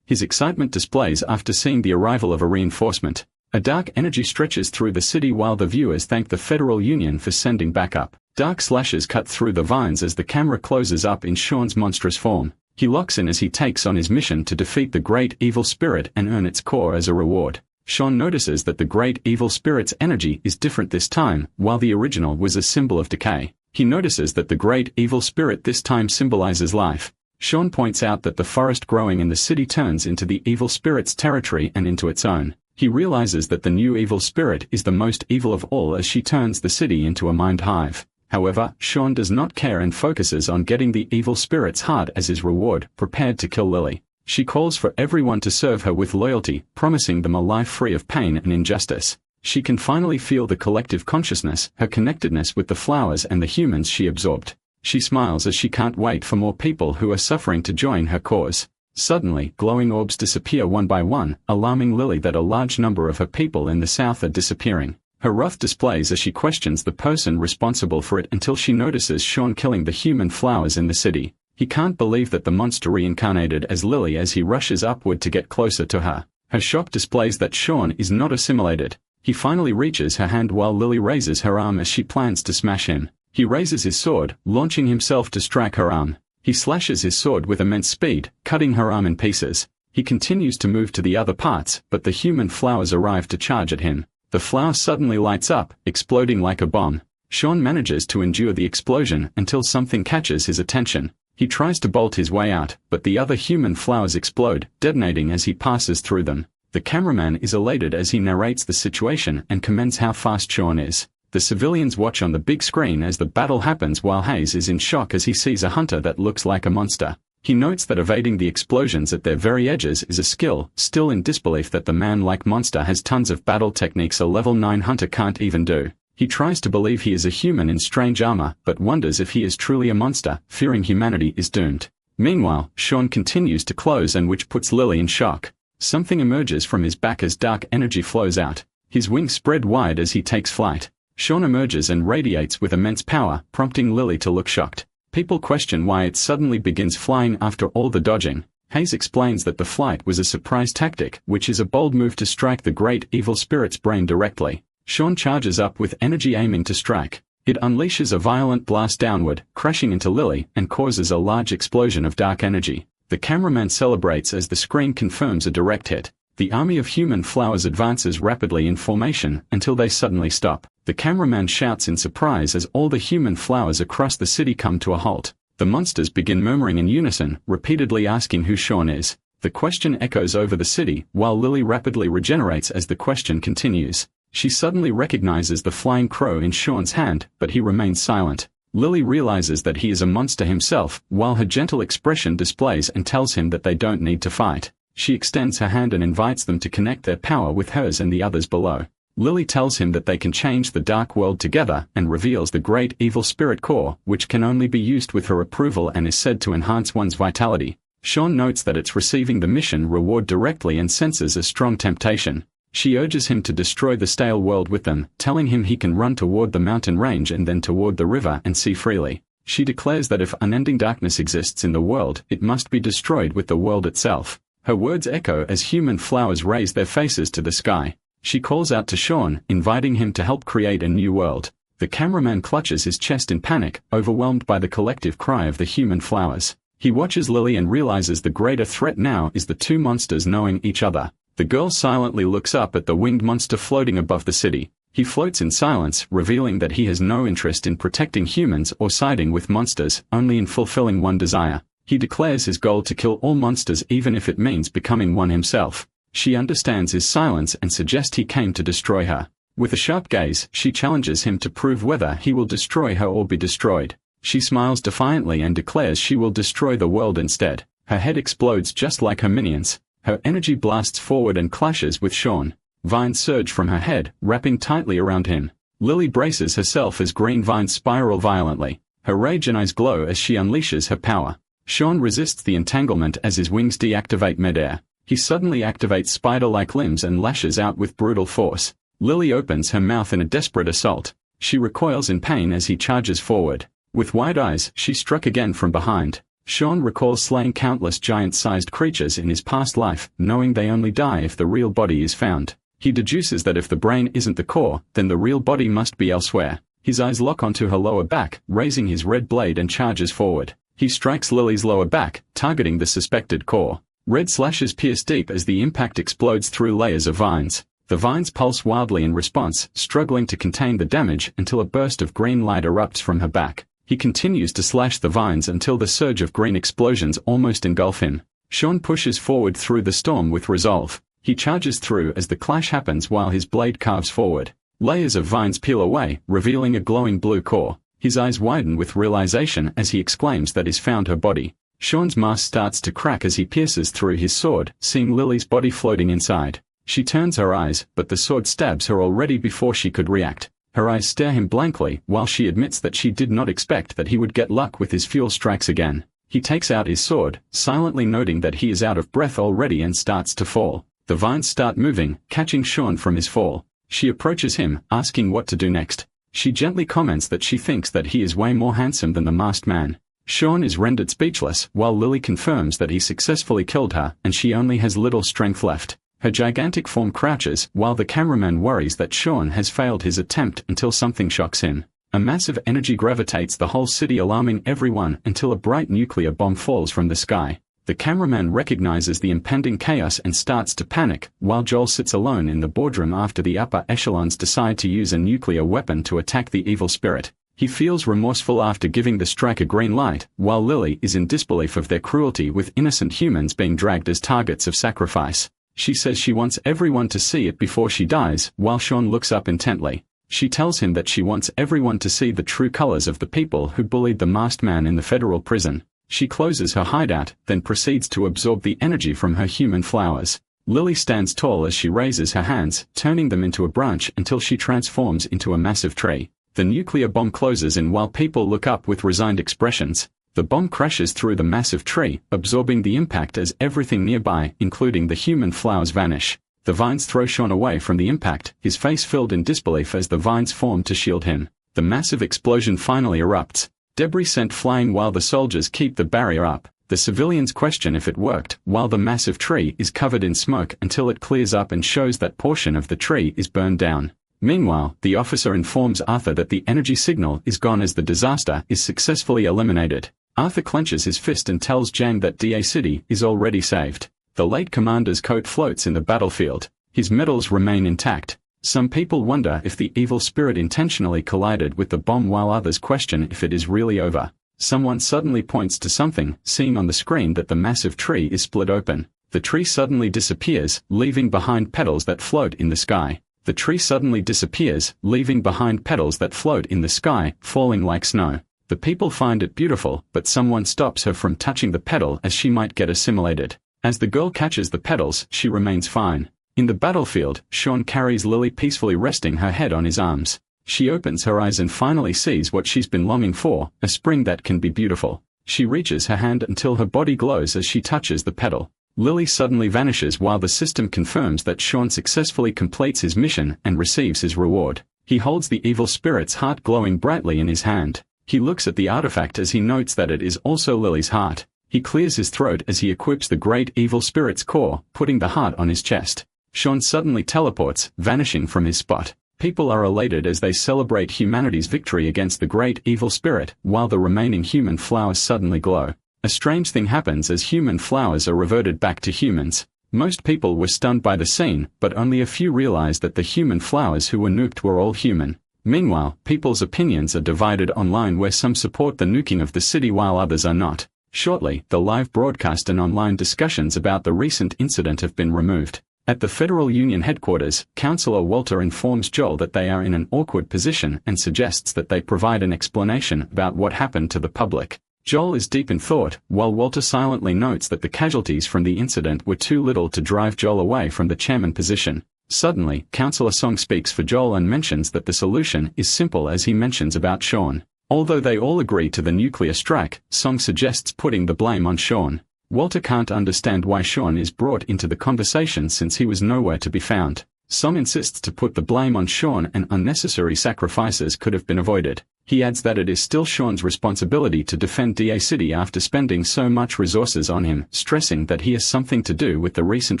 His excitement displays after seeing the arrival of a reinforcement. A dark energy stretches through the city while the viewers thank the Federal Union for sending backup. Dark slashes cut through the vines as the camera closes up in Sean's monstrous form. He locks in as he takes on his mission to defeat the Great Evil Spirit and earn its core as a reward. Sean notices that the Great Evil Spirit's energy is different this time, while the original was a symbol of decay. He notices that the Great Evil Spirit this time symbolizes life. Sean points out that the forest growing in the city turns into the Evil Spirit's territory and into its own. He realizes that the new Evil Spirit is the most evil of all as she turns the city into a mind hive. However, Sean does not care and focuses on getting the Evil Spirit's heart as his reward, prepared to kill Lily. She calls for everyone to serve her with loyalty, promising them a life free of pain and injustice. She can finally feel the collective consciousness, her connectedness with the flowers and the humans she absorbed. She smiles as she can't wait for more people who are suffering to join her cause. Suddenly, glowing orbs disappear one by one, alarming Lily that a large number of her people in the south are disappearing. Her wrath displays as she questions the person responsible for it until she notices Sean killing the human flowers in the city. He can't believe that the monster reincarnated as Lily as he rushes upward to get closer to her. Her shock displays that Sean is not assimilated. He finally reaches her hand while Lily raises her arm as she plans to smash him. He raises his sword, launching himself to strike her arm. He slashes his sword with immense speed, cutting her arm in pieces. He continues to move to the other parts, but the human flowers arrive to charge at him. The flower suddenly lights up, exploding like a bomb. Sean manages to endure the explosion until something catches his attention. He tries to bolt his way out, but the other human flowers explode, detonating as he passes through them. The cameraman is elated as he narrates the situation and commends how fast Sean is. The civilians watch on the big screen as the battle happens while Hayes is in shock as he sees a hunter that looks like a monster. He notes that evading the explosions at their very edges is a skill, still in disbelief that the man-like monster has tons of battle techniques a level 9 hunter can't even do. He tries to believe he is a human in strange armor, but wonders if he is truly a monster, fearing humanity is doomed. Meanwhile, Sean continues to close and which puts Lily in shock. Something emerges from his back as dark energy flows out. His wings spread wide as he takes flight. Sean emerges and radiates with immense power, prompting Lily to look shocked. People question why it suddenly begins flying after all the dodging. Hayes explains that the flight was a surprise tactic, which is a bold move to strike the Great Evil Spirit's brain directly. Sean charges up with energy aiming to strike. It unleashes a violent blast downward, crashing into Lily, and causes a large explosion of dark energy. The cameraman celebrates as the screen confirms a direct hit. The army of human flowers advances rapidly in formation until they suddenly stop. The cameraman shouts in surprise as all the human flowers across the city come to a halt. The monsters begin murmuring in unison, repeatedly asking who Sean is. The question echoes over the city, while Lily rapidly regenerates as the question continues. She suddenly recognizes the flying crow in Sean's hand, but he remains silent. Lily realizes that he is a monster himself, while her gentle expression displays and tells him that they don't need to fight. She extends her hand and invites them to connect their power with hers and the others below. Lily tells him that they can change the dark world together and reveals the Great Evil Spirit core, which can only be used with her approval and is said to enhance one's vitality. Sean notes that it's receiving the mission reward directly and senses a strong temptation. She urges him to destroy the stale world with them, telling him he can run toward the mountain range and then toward the river and see freely. She declares that if unending darkness exists in the world, it must be destroyed with the world itself. Her words echo as human flowers raise their faces to the sky. She calls out to Sean, inviting him to help create a new world. The cameraman clutches his chest in panic, overwhelmed by the collective cry of the human flowers. He watches Lily and realizes the greater threat now is the two monsters knowing each other. The girl silently looks up at the winged monster floating above the city. He floats in silence, revealing that he has no interest in protecting humans or siding with monsters, only in fulfilling one desire. He declares his goal to kill all monsters even if it means becoming one himself. She understands his silence and suggests he came to destroy her. With a sharp gaze, she challenges him to prove whether he will destroy her or be destroyed. She smiles defiantly and declares she will destroy the world instead. Her head explodes just like her minions. Her energy blasts forward and clashes with Sean. Vines surge from her head, wrapping tightly around him. Lily braces herself as green vines spiral violently. Her rage and eyes glow as she unleashes her power. Sean resists the entanglement as his wings deactivate midair. He suddenly activates spider-like limbs and lashes out with brutal force. Lily opens her mouth in a desperate assault. She recoils in pain as he charges forward. With wide eyes, she struck again from behind. Sean recalls slaying countless giant-sized creatures in his past life, knowing they only die if the real body is found. He deduces that if the brain isn't the core, then the real body must be elsewhere. His eyes lock onto her lower back, raising his red blade and charges forward. He strikes Lily's lower back, targeting the suspected core. Red slashes pierce deep as the impact explodes through layers of vines. The vines pulse wildly in response, struggling to contain the damage until a burst of green light erupts from her back. He continues to slash the vines until the surge of green explosions almost engulf him. Sean pushes forward through the storm with resolve. He charges through as the clash happens while his blade carves forward. Layers of vines peel away, revealing a glowing blue core. His eyes widen with realization as he exclaims that he's found her body. Sean's mask starts to crack as he pierces through his sword, seeing Lily's body floating inside. She turns her eyes, but the sword stabs her already before she could react. Her eyes stare him blankly, while she admits that she did not expect that he would get luck with his fuel strikes again. He takes out his sword, silently noting that he is out of breath already and starts to fall. The vines start moving, catching Sean from his fall. She approaches him, asking what to do next. She gently comments that she thinks that he is way more handsome than the masked man. Sean is rendered speechless, while Lily confirms that he successfully killed her and she only has little strength left. Her gigantic form crouches, while the cameraman worries that Sean has failed his attempt until something shocks him. A massive energy gravitates the whole city, alarming everyone until a bright nuclear bomb falls from the sky. The cameraman recognizes the impending chaos and starts to panic, while Joel sits alone in the boardroom after the upper echelons decide to use a nuclear weapon to attack the evil spirit. He feels remorseful after giving the strike a green light, while Lily is in disbelief of their cruelty with innocent humans being dragged as targets of sacrifice. She says she wants everyone to see it before she dies, while Sean looks up intently. She tells him that she wants everyone to see the true colors of the people who bullied the masked man in the federal prison. She closes her hideout, then proceeds to absorb the energy from her human flowers. Lily stands tall as she raises her hands, turning them into a branch until she transforms into a massive tree. The nuclear bomb closes in while people look up with resigned expressions. The bomb crashes through the massive tree, absorbing the impact as everything nearby, including the human flowers, vanish. The vines throw Sean away from the impact, his face filled in disbelief as the vines form to shield him. The massive explosion finally erupts. Debris sent flying while the soldiers keep the barrier up. The civilians question if it worked, while the massive tree is covered in smoke until it clears up and shows that portion of the tree is burned down. Meanwhile, the officer informs Arthur that the energy signal is gone as the disaster is successfully eliminated. Arthur clenches his fist and tells Jang that DA City is already saved. The late commander's coat floats in the battlefield. His medals remain intact. Some people wonder if the evil spirit intentionally collided with the bomb, while others question if it is really over. Someone suddenly points to something, seeing on the screen that the massive tree is split open. The tree suddenly disappears, leaving behind petals that float in the sky. The tree suddenly disappears, leaving behind petals that float in the sky, falling like snow. The people find it beautiful, but someone stops her from touching the petal as she might get assimilated. As the girl catches the petals, she remains fine. In the battlefield, Sean carries Lily peacefully, resting her head on his arms. She opens her eyes and finally sees what she's been longing for, a spring that can be beautiful. She reaches her hand until her body glows as she touches the petal. Lily suddenly vanishes while the system confirms that Sean successfully completes his mission and receives his reward. He holds the evil spirit's heart glowing brightly in his hand. He looks at the artifact as he notes that it is also Lily's heart. He clears his throat as he equips the great evil spirit's core, putting the heart on his chest. Sean suddenly teleports, vanishing from his spot. People are elated as they celebrate humanity's victory against the great evil spirit, while the remaining human flowers suddenly glow. A strange thing happens as human flowers are reverted back to humans. Most people were stunned by the scene, but only a few realized that the human flowers who were nuked were all human. Meanwhile, people's opinions are divided online, where some support the nuking of the city while others are not. Shortly, the live broadcast and online discussions about the recent incident have been removed. At the Federal Union headquarters, Councillor Walter informs Joel that they are in an awkward position and suggests that they provide an explanation about what happened to the public. Joel is deep in thought, while Walter silently notes that the casualties from the incident were too little to drive Joel away from the chairman position. Suddenly, Counselor Song speaks for Joel and mentions that the solution is simple as he mentions about Sean. Although they all agree to the nuclear strike, Song suggests putting the blame on Sean. Walter can't understand why Sean is brought into the conversation since he was nowhere to be found. Song insists to put the blame on Sean and unnecessary sacrifices could have been avoided. He adds that it is still Sean's responsibility to defend DA City after spending so much resources on him, stressing that he has something to do with the recent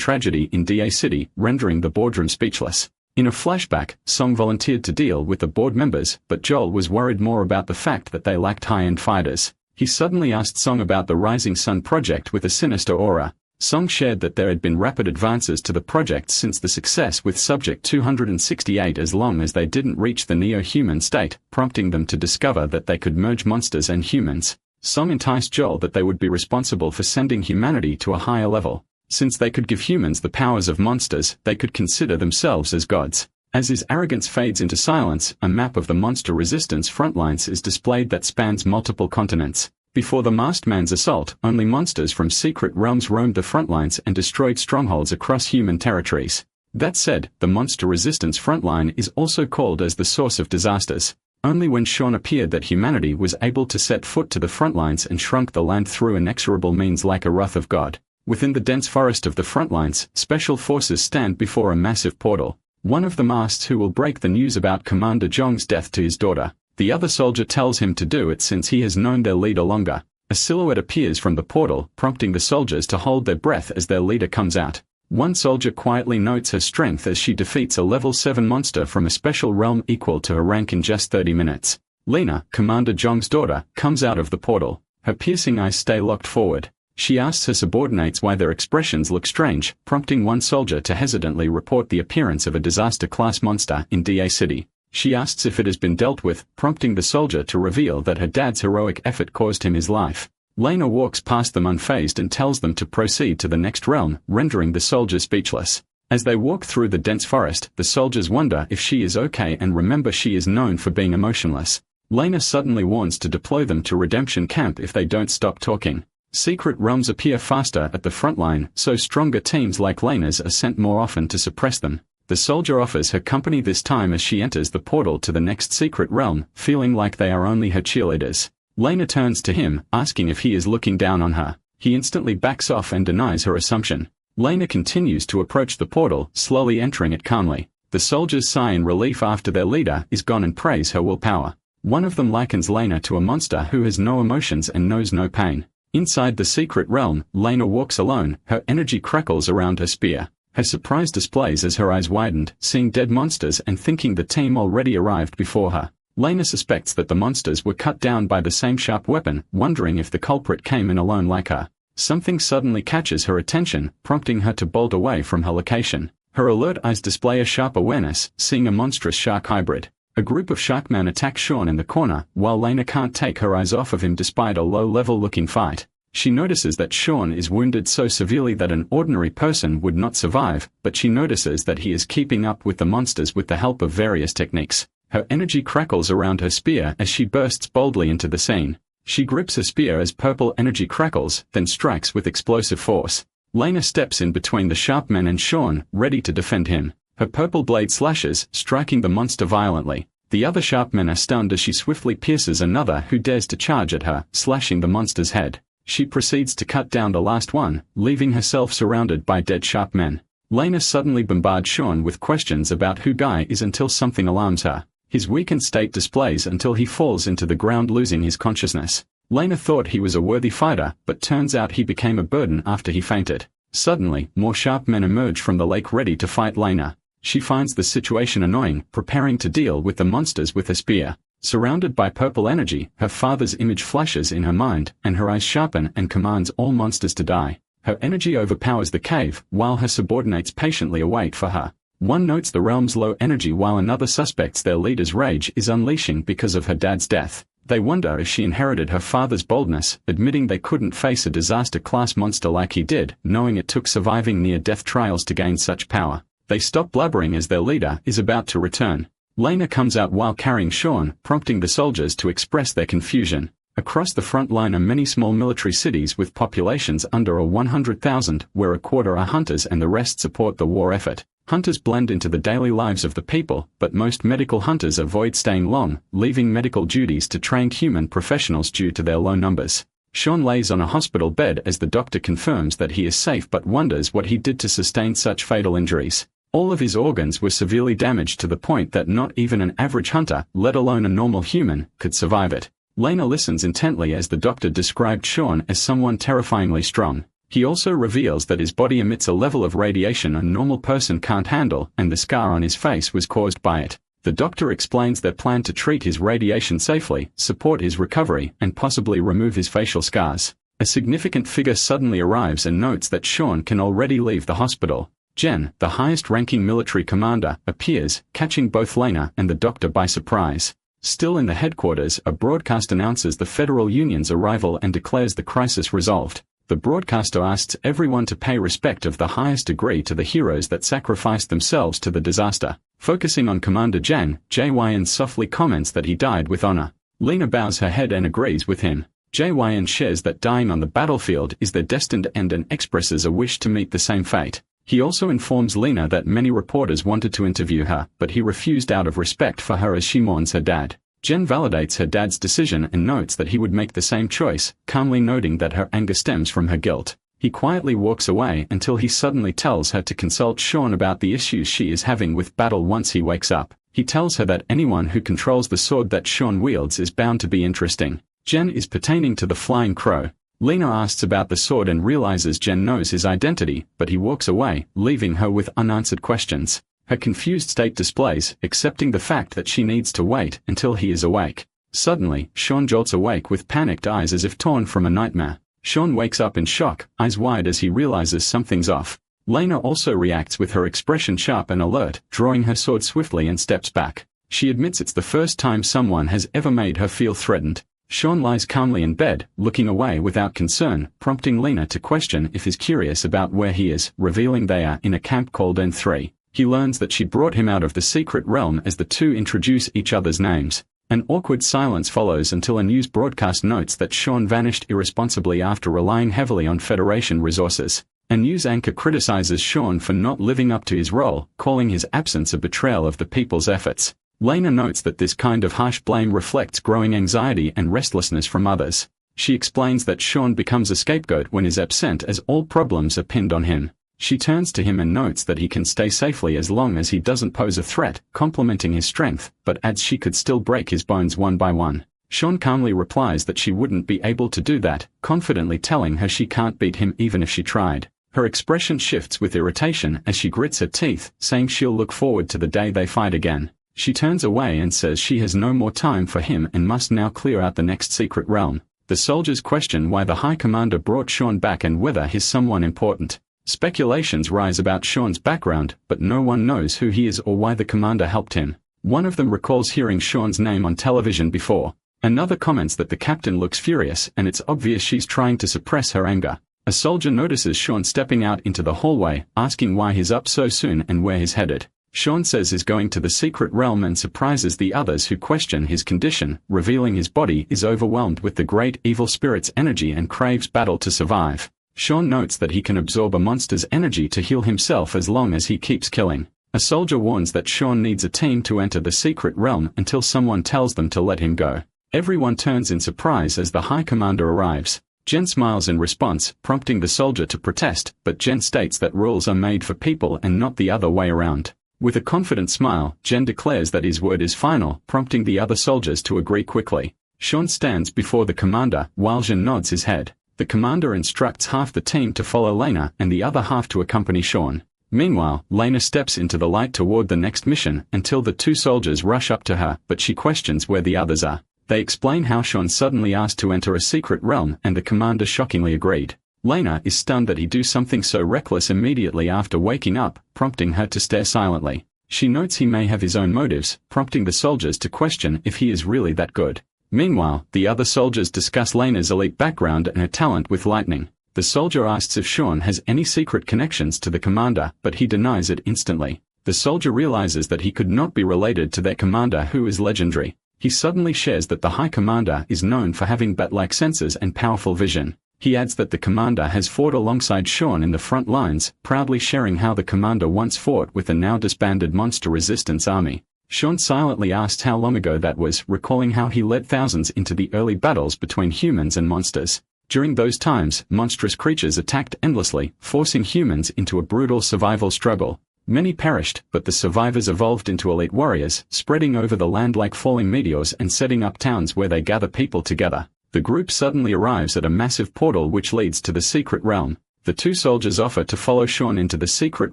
tragedy in DA City, rendering the boardroom speechless. In a flashback, Song volunteered to deal with the board members, but Joel was worried more about the fact that they lacked high-end fighters. He suddenly asked Song about the Rising Sun project with a sinister aura. Song shared that there had been rapid advances to the project since the success with Subject 268 as long as they didn't reach the neo-human state, prompting them to discover that they could merge monsters and humans. Song enticed Joel that they would be responsible for sending humanity to a higher level. Since they could give humans the powers of monsters, they could consider themselves as gods. As his arrogance fades into silence, a map of the monster resistance frontlines is displayed that spans multiple continents. Before the masked man's assault, only monsters from secret realms roamed the frontlines and destroyed strongholds across human territories. That said, the monster resistance frontline is also called as the source of disasters. Only when Sean appeared that humanity was able to set foot to the frontlines and shrunk the land through inexorable means like a wrath of God. Within the dense forest of the frontlines, special forces stand before a massive portal. One of the masked who will break the news about Commander Zhong's death to his daughter. The other soldier tells him to do it since he has known their leader longer. A silhouette appears from the portal, prompting the soldiers to hold their breath as their leader comes out. One soldier quietly notes her strength as she defeats a level 7 monster from a special realm equal to her rank in just 30 minutes. Lena, Commander Zhong's daughter, comes out of the portal. Her piercing eyes stay locked forward. She asks her subordinates why their expressions look strange, prompting one soldier to hesitantly report the appearance of a disaster-class monster in DA City. She asks if it has been dealt with, prompting the soldier to reveal that her dad's heroic effort caused him his life. Lena walks past them unfazed and tells them to proceed to the next realm, rendering the soldiers speechless. As they walk through the dense forest, the soldiers wonder if she is okay and remember she is known for being emotionless. Lena suddenly warns to deploy them to Redemption Camp if they don't stop talking. Secret realms appear faster at the front line, so stronger teams like Lena's are sent more often to suppress them. The soldier offers her company this time as she enters the portal to the next secret realm, feeling like they are only her cheerleaders. Lena turns to him, asking if he is looking down on her. He instantly backs off and denies her assumption. Lena continues to approach the portal, slowly entering it calmly. The soldiers sigh in relief after their leader is gone and praise her willpower. One of them likens Lena to a monster who has no emotions and knows no pain. Inside the secret realm, Lena walks alone, her energy crackles around her spear. Her surprise displays as her eyes widened, seeing dead monsters and thinking the team already arrived before her. Lena suspects that the monsters were cut down by the same sharp weapon, wondering if the culprit came in alone like her. Something suddenly catches her attention, prompting her to bolt away from her location. Her alert eyes display a sharp awareness, seeing a monstrous shark hybrid. A group of sharkmen attack Sean in the corner, while Lena can't take her eyes off of him despite a low-level looking fight. She notices that Sean is wounded so severely that an ordinary person would not survive, but she notices that he is keeping up with the monsters with the help of various techniques. Her energy crackles around her spear as she bursts boldly into the scene. She grips her spear as purple energy crackles, then strikes with explosive force. Lena steps in between the sharpmen and Sean, ready to defend him. Her purple blade slashes, striking the monster violently. The other sharpmen are stunned as she swiftly pierces another who dares to charge at her, slashing the monster's head. She proceeds to cut down the last one, leaving herself surrounded by dead sharpmen. Lena suddenly bombards Sean with questions about who Guy is until something alarms her. His weakened state displays until he falls into the ground, losing his consciousness. Lena thought he was a worthy fighter, but turns out he became a burden after he fainted. Suddenly, more sharpmen emerge from the lake ready to fight Lena. She finds the situation annoying, preparing to deal with the monsters with her spear. Surrounded by purple energy, her father's image flashes in her mind, and her eyes sharpen and commands all monsters to die. Her energy overpowers the cave, while her subordinates patiently await for her. One notes the realm's low energy while another suspects their leader's rage is unleashing because of her dad's death. They wonder if she inherited her father's boldness, admitting they couldn't face a disaster-class monster like he did, knowing it took surviving near-death trials to gain such power. They stop blabbering as their leader is about to return. Lena comes out while carrying Sean, prompting the soldiers to express their confusion. Across the front line are many small military cities with populations under 100,000, where a quarter are hunters and the rest support the war effort. Hunters blend into the daily lives of the people, but most medical hunters avoid staying long, leaving medical duties to trained human professionals due to their low numbers. Sean lays on a hospital bed as the doctor confirms that he is safe but wonders what he did to sustain such fatal injuries. All of his organs were severely damaged to the point that not even an average hunter, let alone a normal human, could survive it. Lena listens intently as the doctor described Sean as someone terrifyingly strong. He also reveals that his body emits a level of radiation a normal person can't handle, and the scar on his face was caused by it. The doctor explains their plan to treat his radiation safely, support his recovery, and possibly remove his facial scars. A significant figure suddenly arrives and notes that Sean can already leave the hospital. Jen, the highest-ranking military commander, appears, catching both Lena and the doctor by surprise. Still in the headquarters, a broadcast announces the Federal Union's arrival and declares the crisis resolved. The broadcaster asks everyone to pay respect of the highest degree to the heroes that sacrificed themselves to the disaster. Focusing on Commander Jen, JYN softly comments that he died with honor. Lena bows her head and agrees with him. JYN shares that dying on the battlefield is their destined end and expresses a wish to meet the same fate. He also informs Lena that many reporters wanted to interview her, but he refused out of respect for her as she mourns her dad. Jen validates her dad's decision and notes that he would make the same choice, calmly noting that her anger stems from her guilt. He quietly walks away until he suddenly tells her to consult Sean about the issues she is having with battle once he wakes up. He tells her that anyone who controls the sword that Sean wields is bound to be interesting. Jen is pertaining to the flying crow. Lena asks about the sword and realizes Jen knows his identity, but he walks away, leaving her with unanswered questions. Her confused state displays, accepting the fact that she needs to wait until he is awake. Suddenly, Sean jolts awake with panicked eyes as if torn from a nightmare. Sean wakes up in shock, eyes wide as he realizes something's off. Lena also reacts with her expression sharp and alert, drawing her sword swiftly and steps back. She admits it's the first time someone has ever made her feel threatened. Sean lies calmly in bed, looking away without concern, prompting Lena to question if he's curious about where he is, revealing they are in a camp called N3. He learns that she brought him out of the secret realm as the two introduce each other's names. An awkward silence follows until a news broadcast notes that Sean vanished irresponsibly after relying heavily on Federation resources. A news anchor criticizes Sean for not living up to his role, calling his absence a betrayal of the people's efforts. Lena notes that this kind of harsh blame reflects growing anxiety and restlessness from others. She explains that Sean becomes a scapegoat when he's absent as all problems are pinned on him. She turns to him and notes that he can stay safely as long as he doesn't pose a threat, complimenting his strength, but adds she could still break his bones one by one. Sean calmly replies that she wouldn't be able to do that, confidently telling her she can't beat him even if she tried. Her expression shifts with irritation as she grits her teeth, saying she'll look forward to the day they fight again. She turns away and says she has no more time for him and must now clear out the next secret realm. The soldiers question why the High Commander brought Sean back and whether he's someone important. Speculations rise about Sean's background, but no one knows who he is or why the commander helped him. One of them recalls hearing Sean's name on television before. Another comments that the captain looks furious and it's obvious she's trying to suppress her anger. A soldier notices Sean stepping out into the hallway, asking why he's up so soon and where he's headed. Sean says he's going to the secret realm and surprises the others who question his condition, revealing his body is overwhelmed with the great evil spirit's energy and craves battle to survive. Sean notes that he can absorb a monster's energy to heal himself as long as he keeps killing. A soldier warns that Sean needs a team to enter the secret realm until someone tells them to let him go. Everyone turns in surprise as the High Commander arrives. Jen smiles in response, prompting the soldier to protest, but Jen states that rules are made for people and not the other way around. With a confident smile, Jen declares that his word is final, prompting the other soldiers to agree quickly. Sean stands before the commander, while Jen nods his head. The commander instructs half the team to follow Lena and the other half to accompany Sean. Meanwhile, Lena steps into the light toward the next mission until the two soldiers rush up to her, but she questions where the others are. They explain how Sean suddenly asked to enter a secret realm and the commander shockingly agreed. Lena is stunned that he do something so reckless immediately after waking up, prompting her to stare silently. She notes he may have his own motives, prompting the soldiers to question if he is really that good. Meanwhile, the other soldiers discuss Lena's elite background and her talent with lightning. The soldier asks if Sean has any secret connections to the commander, but he denies it instantly. The soldier realizes that he could not be related to their commander who is legendary. He suddenly shares that the High Commander is known for having bat-like senses and powerful vision. He adds that the commander has fought alongside Sean in the front lines, proudly sharing how the commander once fought with the now disbanded monster resistance army. Sean silently asks how long ago that was, recalling how he led thousands into the early battles between humans and monsters. During those times, monstrous creatures attacked endlessly, forcing humans into a brutal survival struggle. Many perished, but the survivors evolved into elite warriors, spreading over the land like falling meteors and setting up towns where they gather people together. The group suddenly arrives at a massive portal which leads to the secret realm. The two soldiers offer to follow Sean into the secret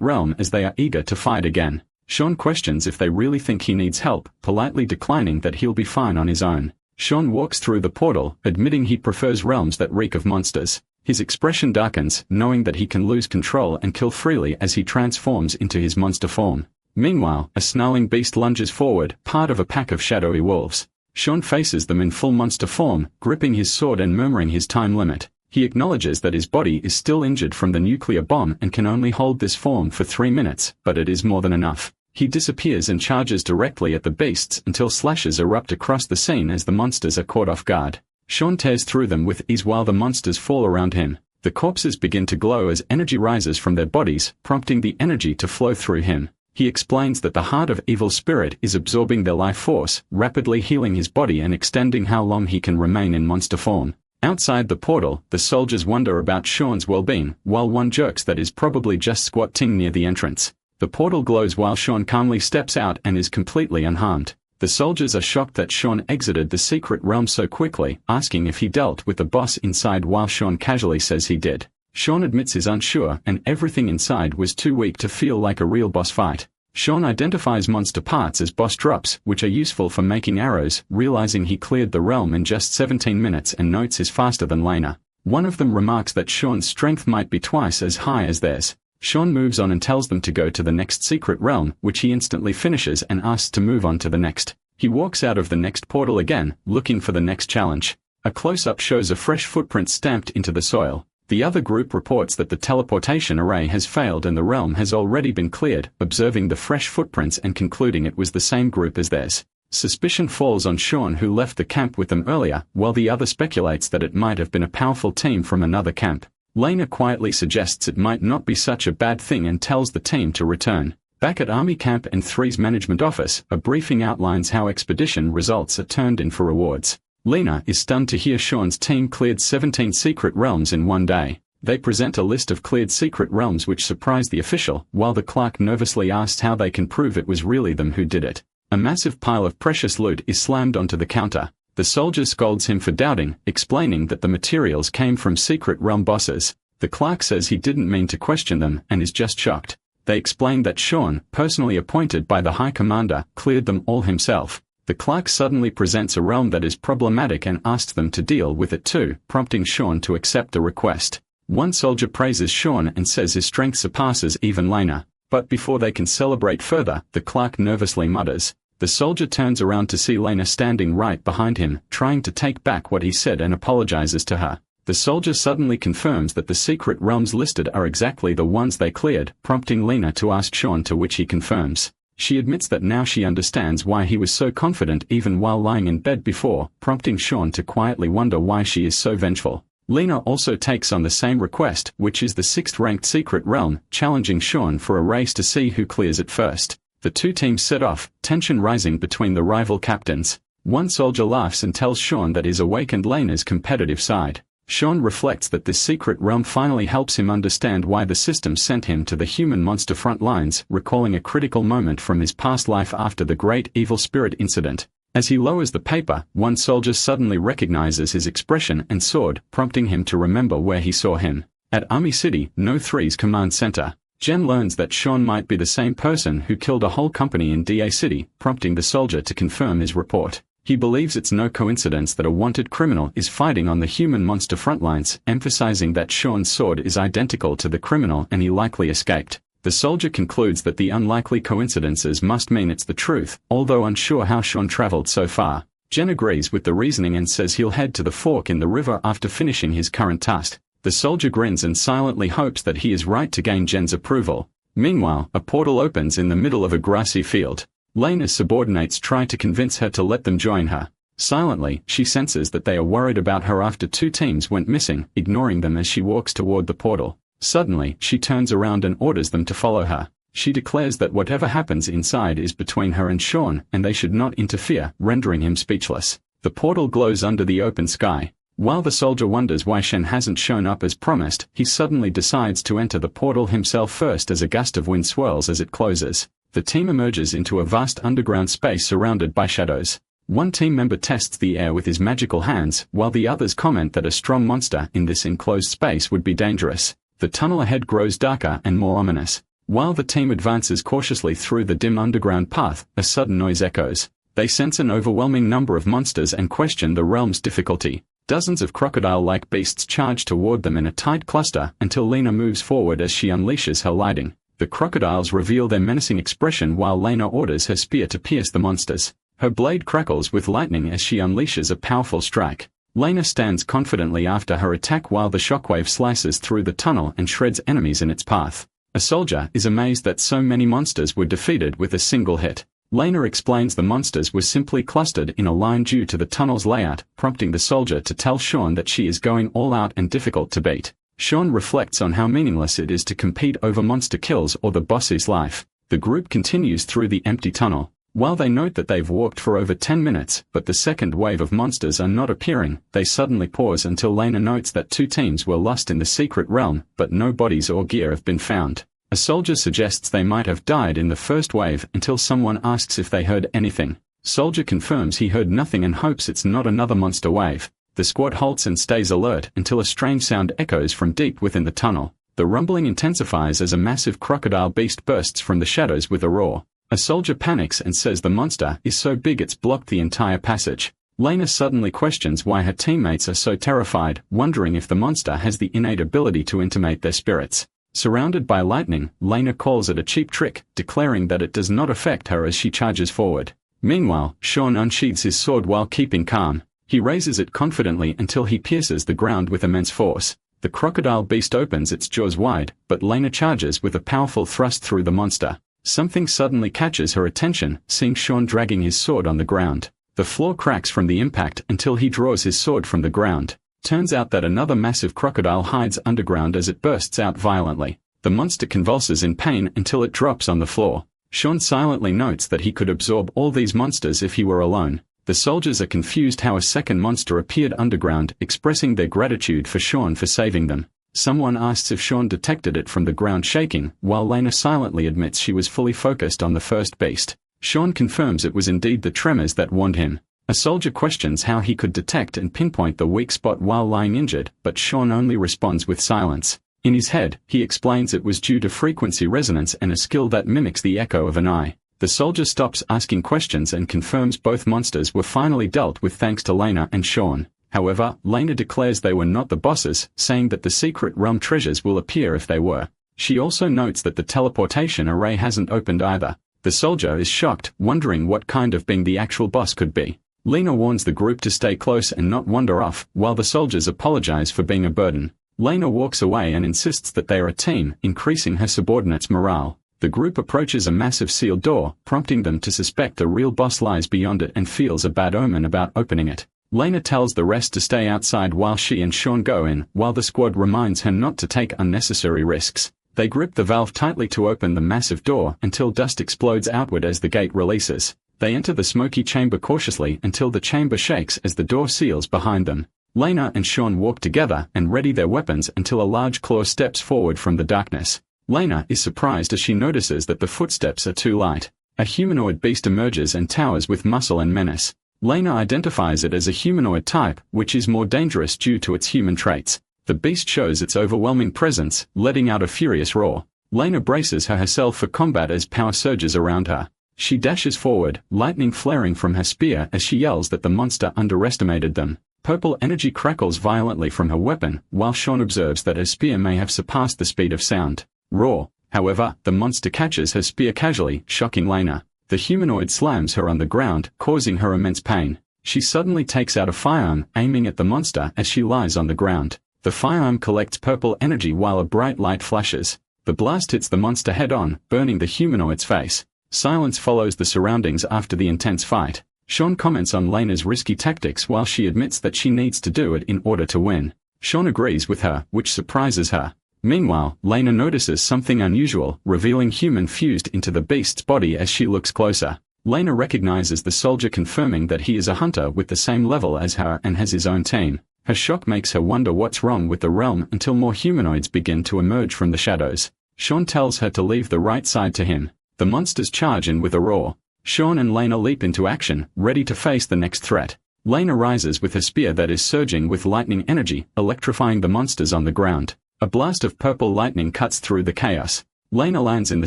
realm as they are eager to fight again. Sean questions if they really think he needs help, politely declining that he'll be fine on his own. Sean walks through the portal, admitting he prefers realms that reek of monsters. His expression darkens, knowing that he can lose control and kill freely as he transforms into his monster form. Meanwhile, a snarling beast lunges forward, part of a pack of shadowy wolves. Sean faces them in full monster form, gripping his sword and murmuring his time limit. He acknowledges that his body is still injured from the nuclear bomb and can only hold this form for 3 minutes, but it is more than enough. He disappears and charges directly at the beasts until slashes erupt across the scene as the monsters are caught off guard. Sean tears through them with ease while the monsters fall around him. The corpses begin to glow as energy rises from their bodies, prompting the energy to flow through him. He explains that the heart of evil spirit is absorbing their life force, rapidly healing his body and extending how long he can remain in monster form. Outside the portal, the soldiers wonder about Sean's well-being, while one jokes that is probably just squatting near the entrance. The portal glows while Sean calmly steps out and is completely unharmed. The soldiers are shocked that Sean exited the secret realm so quickly, asking if he dealt with the boss inside while Sean casually says he did. Sean admits he's unsure and everything inside was too weak to feel like a real boss fight. Sean identifies monster parts as boss drops, which are useful for making arrows, realizing he cleared the realm in just 17 minutes and notes is faster than Lena. One of them remarks that Sean's strength might be twice as high as theirs. Sean moves on and tells them to go to the next secret realm, which he instantly finishes and asks to move on to the next. He walks out of the next portal again, looking for the next challenge. A close-up shows a fresh footprint stamped into the soil. The other group reports that the teleportation array has failed and the realm has already been cleared, observing the fresh footprints and concluding it was the same group as theirs. Suspicion falls on Sean, who left the camp with them earlier, while the other speculates that it might have been a powerful team from another camp. Lena quietly suggests it might not be such a bad thing and tells the team to return. Back at Army Camp and 3's management office, a briefing outlines how expedition results are turned in for rewards. Lena is stunned to hear Sean's team cleared 17 secret realms in one day. They present a list of cleared secret realms which surprise the official, while the clerk nervously asks how they can prove it was really them who did it. A massive pile of precious loot is slammed onto the counter. The soldier scolds him for doubting, explaining that the materials came from secret realm bosses. The clerk says he didn't mean to question them and is just shocked. They explain that Sean, personally appointed by the High Commander, cleared them all himself. The clerk suddenly presents a realm that is problematic and asks them to deal with it too, prompting Sean to accept the request. One soldier praises Sean and says his strength surpasses even Lena. But before they can celebrate further, the clerk nervously mutters. The soldier turns around to see Lena standing right behind him, trying to take back what he said and apologizes to her. The soldier suddenly confirms that the secret realms listed are exactly the ones they cleared, prompting Lena to ask Sean, to which he confirms. She admits that now she understands why he was so confident even while lying in bed before, prompting Sean to quietly wonder why she is so vengeful. Lena also takes on the same request, which is the 6th-ranked secret realm, challenging Sean for a race to see who clears it first. The two teams set off, tension rising between the rival captains. One soldier laughs and tells Sean that he's awakened Lena's competitive side. Sean reflects that this secret realm finally helps him understand why the system sent him to the human-monster front lines, recalling a critical moment from his past life after the Great Evil Spirit incident. As he lowers the paper, one soldier suddenly recognizes his expression and sword, prompting him to remember where he saw him. At Army City, No. 3's command center, Jen learns that Sean might be the same person who killed a whole company in DA City, prompting the soldier to confirm his report. He believes it's no coincidence that a wanted criminal is fighting on the human-monster frontlines, emphasizing that Sean's sword is identical to the criminal and he likely escaped. The soldier concludes that the unlikely coincidences must mean it's the truth, although unsure how Sean traveled so far. Jen agrees with the reasoning and says he'll head to the fork in the river after finishing his current task. The soldier grins and silently hopes that he is right to gain Jen's approval. Meanwhile, a portal opens in the middle of a grassy field. Lena's subordinates try to convince her to let them join her. Silently, she senses that they are worried about her after 2 teams went missing, ignoring them as she walks toward the portal. Suddenly, she turns around and orders them to follow her. She declares that whatever happens inside is between her and Sean, and they should not interfere, rendering him speechless. The portal glows under the open sky. While the soldier wonders why Shen hasn't shown up as promised, he suddenly decides to enter the portal himself first as a gust of wind swirls as it closes. The team emerges into a vast underground space surrounded by shadows. One team member tests the air with his magical hands, while the others comment that a strong monster in this enclosed space would be dangerous. The tunnel ahead grows darker and more ominous. While the team advances cautiously through the dim underground path, a sudden noise echoes. They sense an overwhelming number of monsters and question the realm's difficulty. Dozens of crocodile-like beasts charge toward them in a tight cluster until Lena moves forward as she unleashes her lightning. The crocodiles reveal their menacing expression while Lena orders her spear to pierce the monsters. Her blade crackles with lightning as she unleashes a powerful strike. Lena stands confidently after her attack while the shockwave slices through the tunnel and shreds enemies in its path. A soldier is amazed that so many monsters were defeated with a single hit. Lena explains the monsters were simply clustered in a line due to the tunnel's layout, prompting the soldier to tell Sean that she is going all out and difficult to beat. Sean reflects on how meaningless it is to compete over monster kills or the boss's life. The group continues through the empty tunnel. While they note that they've walked for over 10 minutes, but the second wave of monsters are not appearing, they suddenly pause until Lena notes that 2 teams were lost in the secret realm, but no bodies or gear have been found. A soldier suggests they might have died in the first wave until someone asks if they heard anything. Soldier confirms he heard nothing and hopes it's not another monster wave. The squad halts and stays alert until a strange sound echoes from deep within the tunnel. The rumbling intensifies as a massive crocodile beast bursts from the shadows with a roar. A soldier panics and says the monster is so big it's blocked the entire passage. Lena suddenly questions why her teammates are so terrified, wondering if the monster has the innate ability to intimidate their spirits. Surrounded by lightning, Lena calls it a cheap trick, declaring that it does not affect her as she charges forward. Meanwhile, Sean unsheathes his sword while keeping calm. He raises it confidently until he pierces the ground with immense force. The crocodile beast opens its jaws wide, but Lena charges with a powerful thrust through the monster. Something suddenly catches her attention, seeing Sean dragging his sword on the ground. The floor cracks from the impact until he draws his sword from the ground. Turns out that another massive crocodile hides underground as it bursts out violently. The monster convulses in pain until it drops on the floor. Sean silently notes that he could absorb all these monsters if he were alone. The soldiers are confused how a second monster appeared underground, expressing their gratitude for Sean for saving them. Someone asks if Sean detected it from the ground shaking, while Lena silently admits she was fully focused on the first beast. Sean confirms it was indeed the tremors that warned him. A soldier questions how he could detect and pinpoint the weak spot while lying injured, but Sean only responds with silence. In his head, he explains it was due to frequency resonance and a skill that mimics the echo of an eye. The soldier stops asking questions and confirms both monsters were finally dealt with thanks to Lena and Sean. However, Lena declares they were not the bosses, saying that the secret realm treasures will appear if they were. She also notes that the teleportation array hasn't opened either. The soldier is shocked, wondering what kind of being the actual boss could be. Lena warns the group to stay close and not wander off, while the soldiers apologize for being a burden. Lena walks away and insists that they are a team, increasing her subordinates' morale. The group approaches a massive sealed door, prompting them to suspect a real boss lies beyond it and feels a bad omen about opening it. Lena tells the rest to stay outside while she and Sean go in, while the squad reminds her not to take unnecessary risks. They grip the valve tightly to open the massive door until dust explodes outward as the gate releases. They enter the smoky chamber cautiously until the chamber shakes as the door seals behind them. Lena and Sean walk together and ready their weapons until a large claw steps forward from the darkness. Lena is surprised as she notices that the footsteps are too light. A humanoid beast emerges and towers with muscle and menace. Lena identifies it as a humanoid type, which is more dangerous due to its human traits. The beast shows its overwhelming presence, letting out a furious roar. Lena braces herself for combat as power surges around her. She dashes forward, lightning flaring from her spear as she yells that the monster underestimated them. Purple energy crackles violently from her weapon, while Sean observes that her spear may have surpassed the speed of sound. Roar. However, the monster catches her spear casually, shocking Lena. The humanoid slams her on the ground, causing her immense pain. She suddenly takes out a firearm, aiming at the monster as she lies on the ground. The firearm collects purple energy while a bright light flashes. The blast hits the monster head-on, burning the humanoid's face. Silence follows the surroundings after the intense fight. Sean comments on Lena's risky tactics while she admits that she needs to do it in order to win. Sean agrees with her, which surprises her. Meanwhile, Lena notices something unusual, revealing human fused into the beast's body as she looks closer. Lena recognizes the soldier, confirming that he is a hunter with the same level as her and has his own team. Her shock makes her wonder what's wrong with the realm until more humanoids begin to emerge from the shadows. Sean tells her to leave the right side to him. The monsters charge in with a roar. Sean and Lena leap into action, ready to face the next threat. Lena rises with her spear that is surging with lightning energy, electrifying the monsters on the ground. A blast of purple lightning cuts through the chaos. Lena lands in the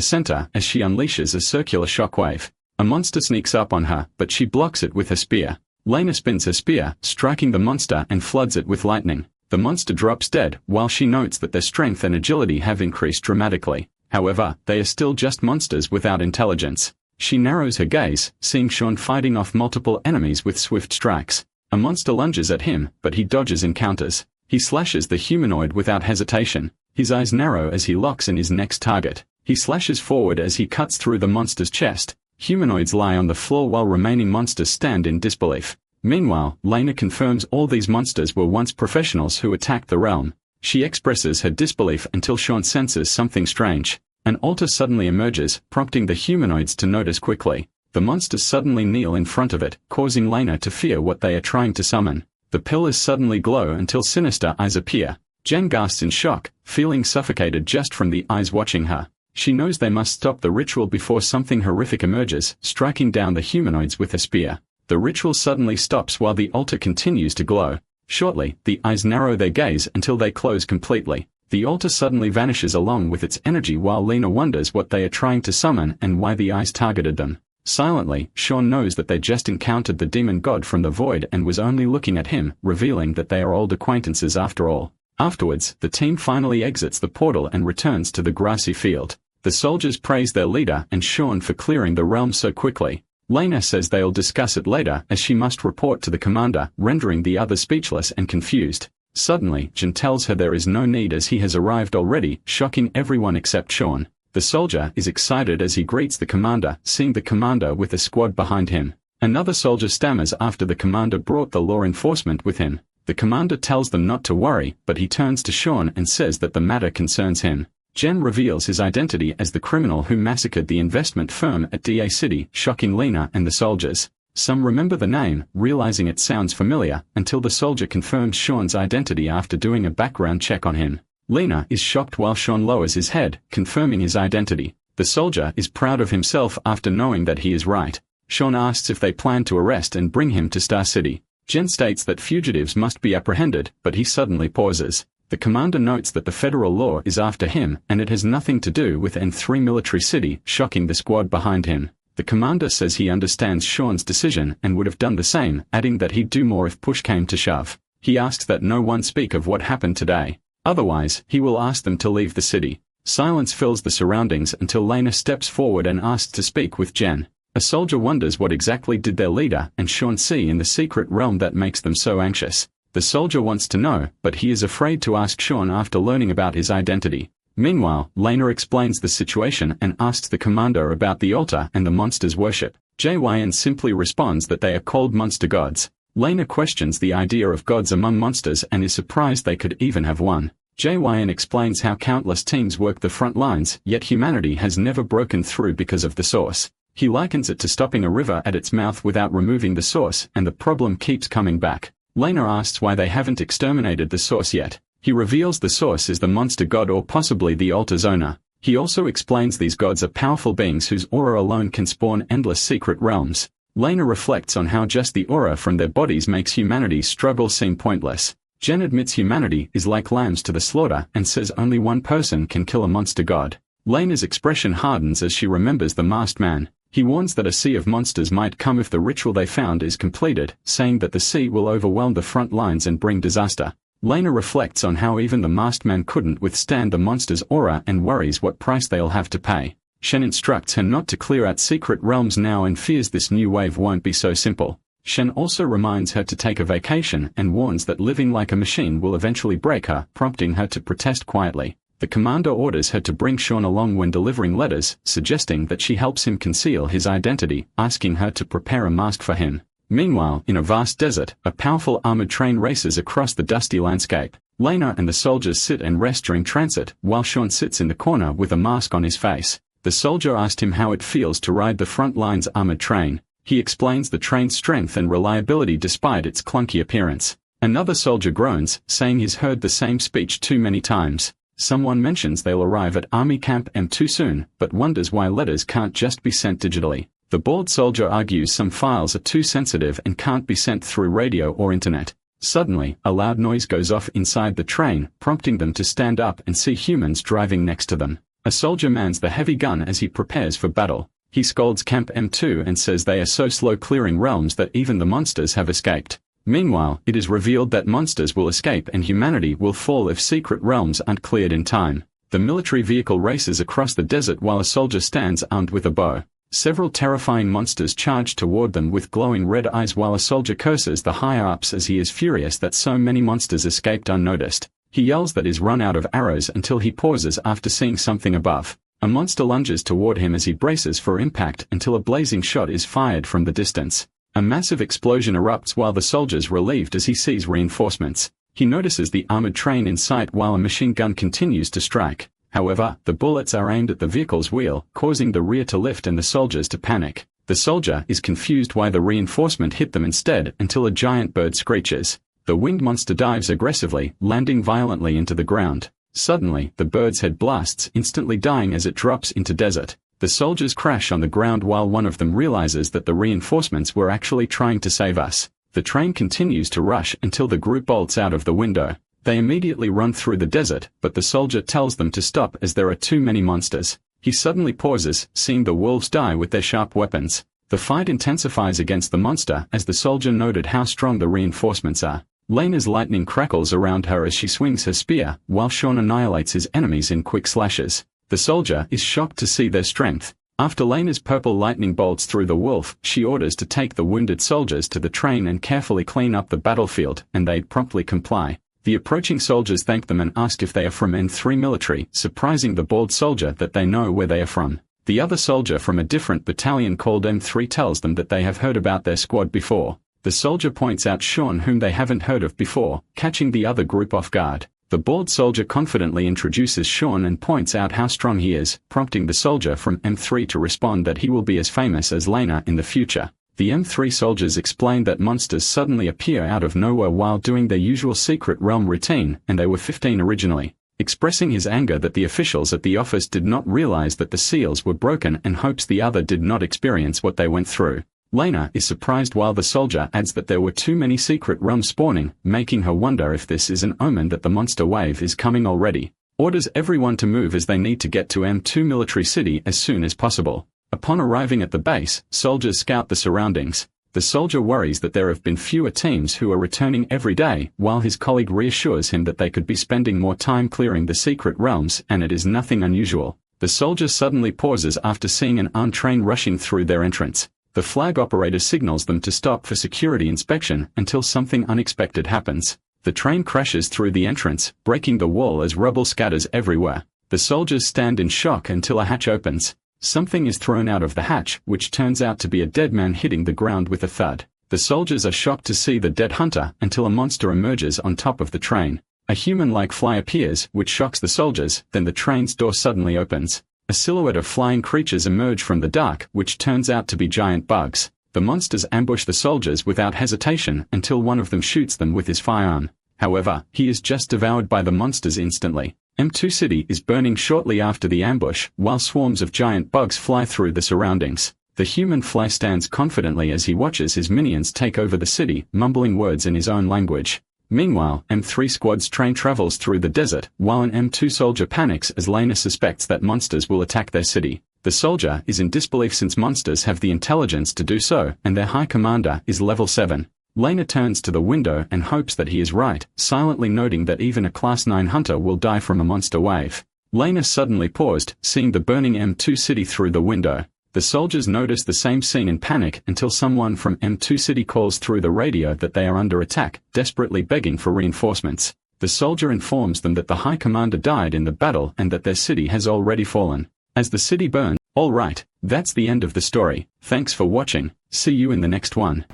center as she unleashes a circular shockwave. A monster sneaks up on her, but she blocks it with her spear. Lena spins her spear, striking the monster and floods it with lightning. The monster drops dead, while she notes that their strength and agility have increased dramatically. However, they are still just monsters without intelligence. She narrows her gaze, seeing Sean fighting off multiple enemies with swift strikes. A monster lunges at him, but he dodges and counters. He slashes the humanoid without hesitation. His eyes narrow as he locks in his next target. He slashes forward as he cuts through the monster's chest. Humanoids lie on the floor while remaining monsters stand in disbelief. Meanwhile, Lena confirms all these monsters were once professionals who attacked the realm. She expresses her disbelief until Sean senses something strange. An altar suddenly emerges, prompting the humanoids to notice quickly. The monsters suddenly kneel in front of it, causing Lena to fear what they are trying to summon. The pillars suddenly glow until sinister eyes appear. Jen gasps in shock, feeling suffocated just from the eyes watching her. She knows they must stop the ritual before something horrific emerges, striking down the humanoids with a spear. The ritual suddenly stops while the altar continues to glow. Shortly, the eyes narrow their gaze until they close completely. The altar suddenly vanishes along with its energy while Lena wonders what they are trying to summon and why the eyes targeted them. Silently, Sean knows that they just encountered the demon god from the void and was only looking at him, revealing that they are old acquaintances after all. Afterwards, the team finally exits the portal and returns to the grassy field. The soldiers praise their leader and Sean for clearing the realm so quickly. Lena says they'll discuss it later as she must report to the commander, rendering the others speechless and confused. Suddenly, Jen tells her there is no need as he has arrived already, shocking everyone except Sean. The soldier is excited as he greets the commander, seeing the commander with a squad behind him. Another soldier stammers after the commander brought the law enforcement with him. The commander tells them not to worry, but he turns to Sean and says that the matter concerns him. Jen reveals his identity as the criminal who massacred the investment firm at DA City, shocking Lena and the soldiers. Some remember the name, realizing it sounds familiar, until the soldier confirms Sean's identity after doing a background check on him. Lena is shocked while Sean lowers his head, confirming his identity. The soldier is proud of himself after knowing that he is right. Sean asks if they plan to arrest and bring him to Star City. Jen states that fugitives must be apprehended, but he suddenly pauses. The commander notes that the federal law is after him, and it has nothing to do with N3 Military City, shocking the squad behind him. The commander says he understands Sean's decision and would have done the same, adding that he'd do more if push came to shove. He asks that no one speak of what happened today. Otherwise, he will ask them to leave the city. Silence fills the surroundings until Lena steps forward and asks to speak with Jen. A soldier wonders what exactly did their leader and Sean see in the secret realm that makes them so anxious. The soldier wants to know, but he is afraid to ask Sean after learning about his identity. Meanwhile, Lena explains the situation and asks the commander about the altar and the monster's worship. JYN simply responds that they are called monster gods. Lena questions the idea of gods among monsters and is surprised they could even have one. JYN explains how countless teams work the front lines, yet humanity has never broken through because of the source. He likens it to stopping a river at its mouth without removing the source, and the problem keeps coming back. Lena asks why they haven't exterminated the source yet. He reveals the source is the monster god or possibly the altar's owner. He also explains these gods are powerful beings whose aura alone can spawn endless secret realms. Lena reflects on how just the aura from their bodies makes humanity's struggle seem pointless. Jen admits humanity is like lambs to the slaughter and says only one person can kill a monster god. Lena's expression hardens as she remembers the masked man. He warns that a sea of monsters might come if the ritual they found is completed, saying that the sea will overwhelm the front lines and bring disaster. Lena reflects on how even the masked man couldn't withstand the monster's aura and worries what price they'll have to pay. Shen instructs her not to clear out secret realms now and fears this new wave won't be so simple. Shen also reminds her to take a vacation and warns that living like a machine will eventually break her, prompting her to protest quietly. The commander orders her to bring Sean along when delivering letters, suggesting that she helps him conceal his identity, asking her to prepare a mask for him. Meanwhile, in a vast desert, a powerful armored train races across the dusty landscape. Lena and the soldiers sit and rest during transit, while Sean sits in the corner with a mask on his face. The soldier asked him how it feels to ride the front line's armored train. He explains the train's strength and reliability despite its clunky appearance. Another soldier groans, saying he's heard the same speech too many times. Someone mentions they'll arrive at Army Camp M too soon, but wonders why letters can't just be sent digitally. The bald soldier argues some files are too sensitive and can't be sent through radio or internet. Suddenly, a loud noise goes off inside the train, prompting them to stand up and see humans driving next to them. A soldier mans the heavy gun as he prepares for battle. He scolds Camp M2 and says they are so slow clearing realms that even the monsters have escaped. Meanwhile, it is revealed that monsters will escape and humanity will fall if secret realms aren't cleared in time. The military vehicle races across the desert while a soldier stands armed with a bow. Several terrifying monsters charge toward them with glowing red eyes while a soldier curses the higher-ups as he is furious that so many monsters escaped unnoticed. He yells that he's run out of arrows until he pauses after seeing something above. A monster lunges toward him as he braces for impact until a blazing shot is fired from the distance. A massive explosion erupts while the soldier's relieved as he sees reinforcements. He notices the armored train in sight while a machine gun continues to strike. However, the bullets are aimed at the vehicle's wheel, causing the rear to lift and the soldiers to panic. The soldier is confused why the reinforcement hit them instead until a giant bird screeches. The winged monster dives aggressively, landing violently into the ground. Suddenly, the bird's head blasts, instantly dying as it drops into desert. The soldiers crash on the ground while one of them realizes that the reinforcements were actually trying to save us. The train continues to rush until the group bolts out of the window. They immediately run through the desert, but the soldier tells them to stop as there are too many monsters. He suddenly pauses, seeing the wolves die with their sharp weapons. The fight intensifies against the monster as the soldier noted how strong the reinforcements are. Lena's lightning crackles around her as she swings her spear, while Sean annihilates his enemies in quick slashes. The soldier is shocked to see their strength. After Lena's purple lightning bolts through the wolf, she orders to take the wounded soldiers to the train and carefully clean up the battlefield, and they promptly comply. The approaching soldiers thank them and ask if they are from N3 military, surprising the bald soldier that they know where they are from. The other soldier from a different battalion called M3 tells them that they have heard about their squad before. The soldier points out Sean whom they haven't heard of before, catching the other group off guard. The bald soldier confidently introduces Sean and points out how strong he is, prompting the soldier from M3 to respond that he will be as famous as Lena in the future. The M3 soldiers explain that monsters suddenly appear out of nowhere while doing their usual secret realm routine, and they were 15 originally. Expressing his anger that the officials at the office did not realize that the seals were broken and hopes the other did not experience what they went through. Lena is surprised while the soldier adds that there were too many secret realms spawning, making her wonder if this is an omen that the monster wave is coming already. Orders everyone to move as they need to get to M2 military city as soon as possible. Upon arriving at the base, soldiers scout the surroundings. The soldier worries that there have been fewer teams who are returning every day, while his colleague reassures him that they could be spending more time clearing the secret realms and it is nothing unusual. The soldier suddenly pauses after seeing an armed train rushing through their entrance. The flag operator signals them to stop for security inspection until something unexpected happens. The train crashes through the entrance, breaking the wall as rubble scatters everywhere. The soldiers stand in shock until a hatch opens. Something is thrown out of the hatch, which turns out to be a dead man hitting the ground with a thud. The soldiers are shocked to see the dead hunter until a monster emerges on top of the train. A human-like fly appears, which shocks the soldiers, then the train's door suddenly opens. A silhouette of flying creatures emerge from the dark, which turns out to be giant bugs. The monsters ambush the soldiers without hesitation until one of them shoots them with his firearm. However, he is just devoured by the monsters instantly. M2 City is burning shortly after the ambush, while swarms of giant bugs fly through the surroundings. The human fly stands confidently as he watches his minions take over the city, mumbling words in his own language. Meanwhile, M3 squad's train travels through the desert, while an M2 soldier panics as Lena suspects that monsters will attack their city. The soldier is in disbelief since monsters have the intelligence to do so, and their high commander is level 7. Lena turns to the window and hopes that he is right, silently noting that even a Class 9 hunter will die from a monster wave. Lena suddenly paused, seeing the burning M2 city through the window. The soldiers notice the same scene in panic until someone from M2 city calls through the radio that they are under attack, desperately begging for reinforcements. The soldier informs them that the High Commander died in the battle and that their city has already fallen. As the city burns, alright, that's the end of the story. Thanks for watching, see you in the next one.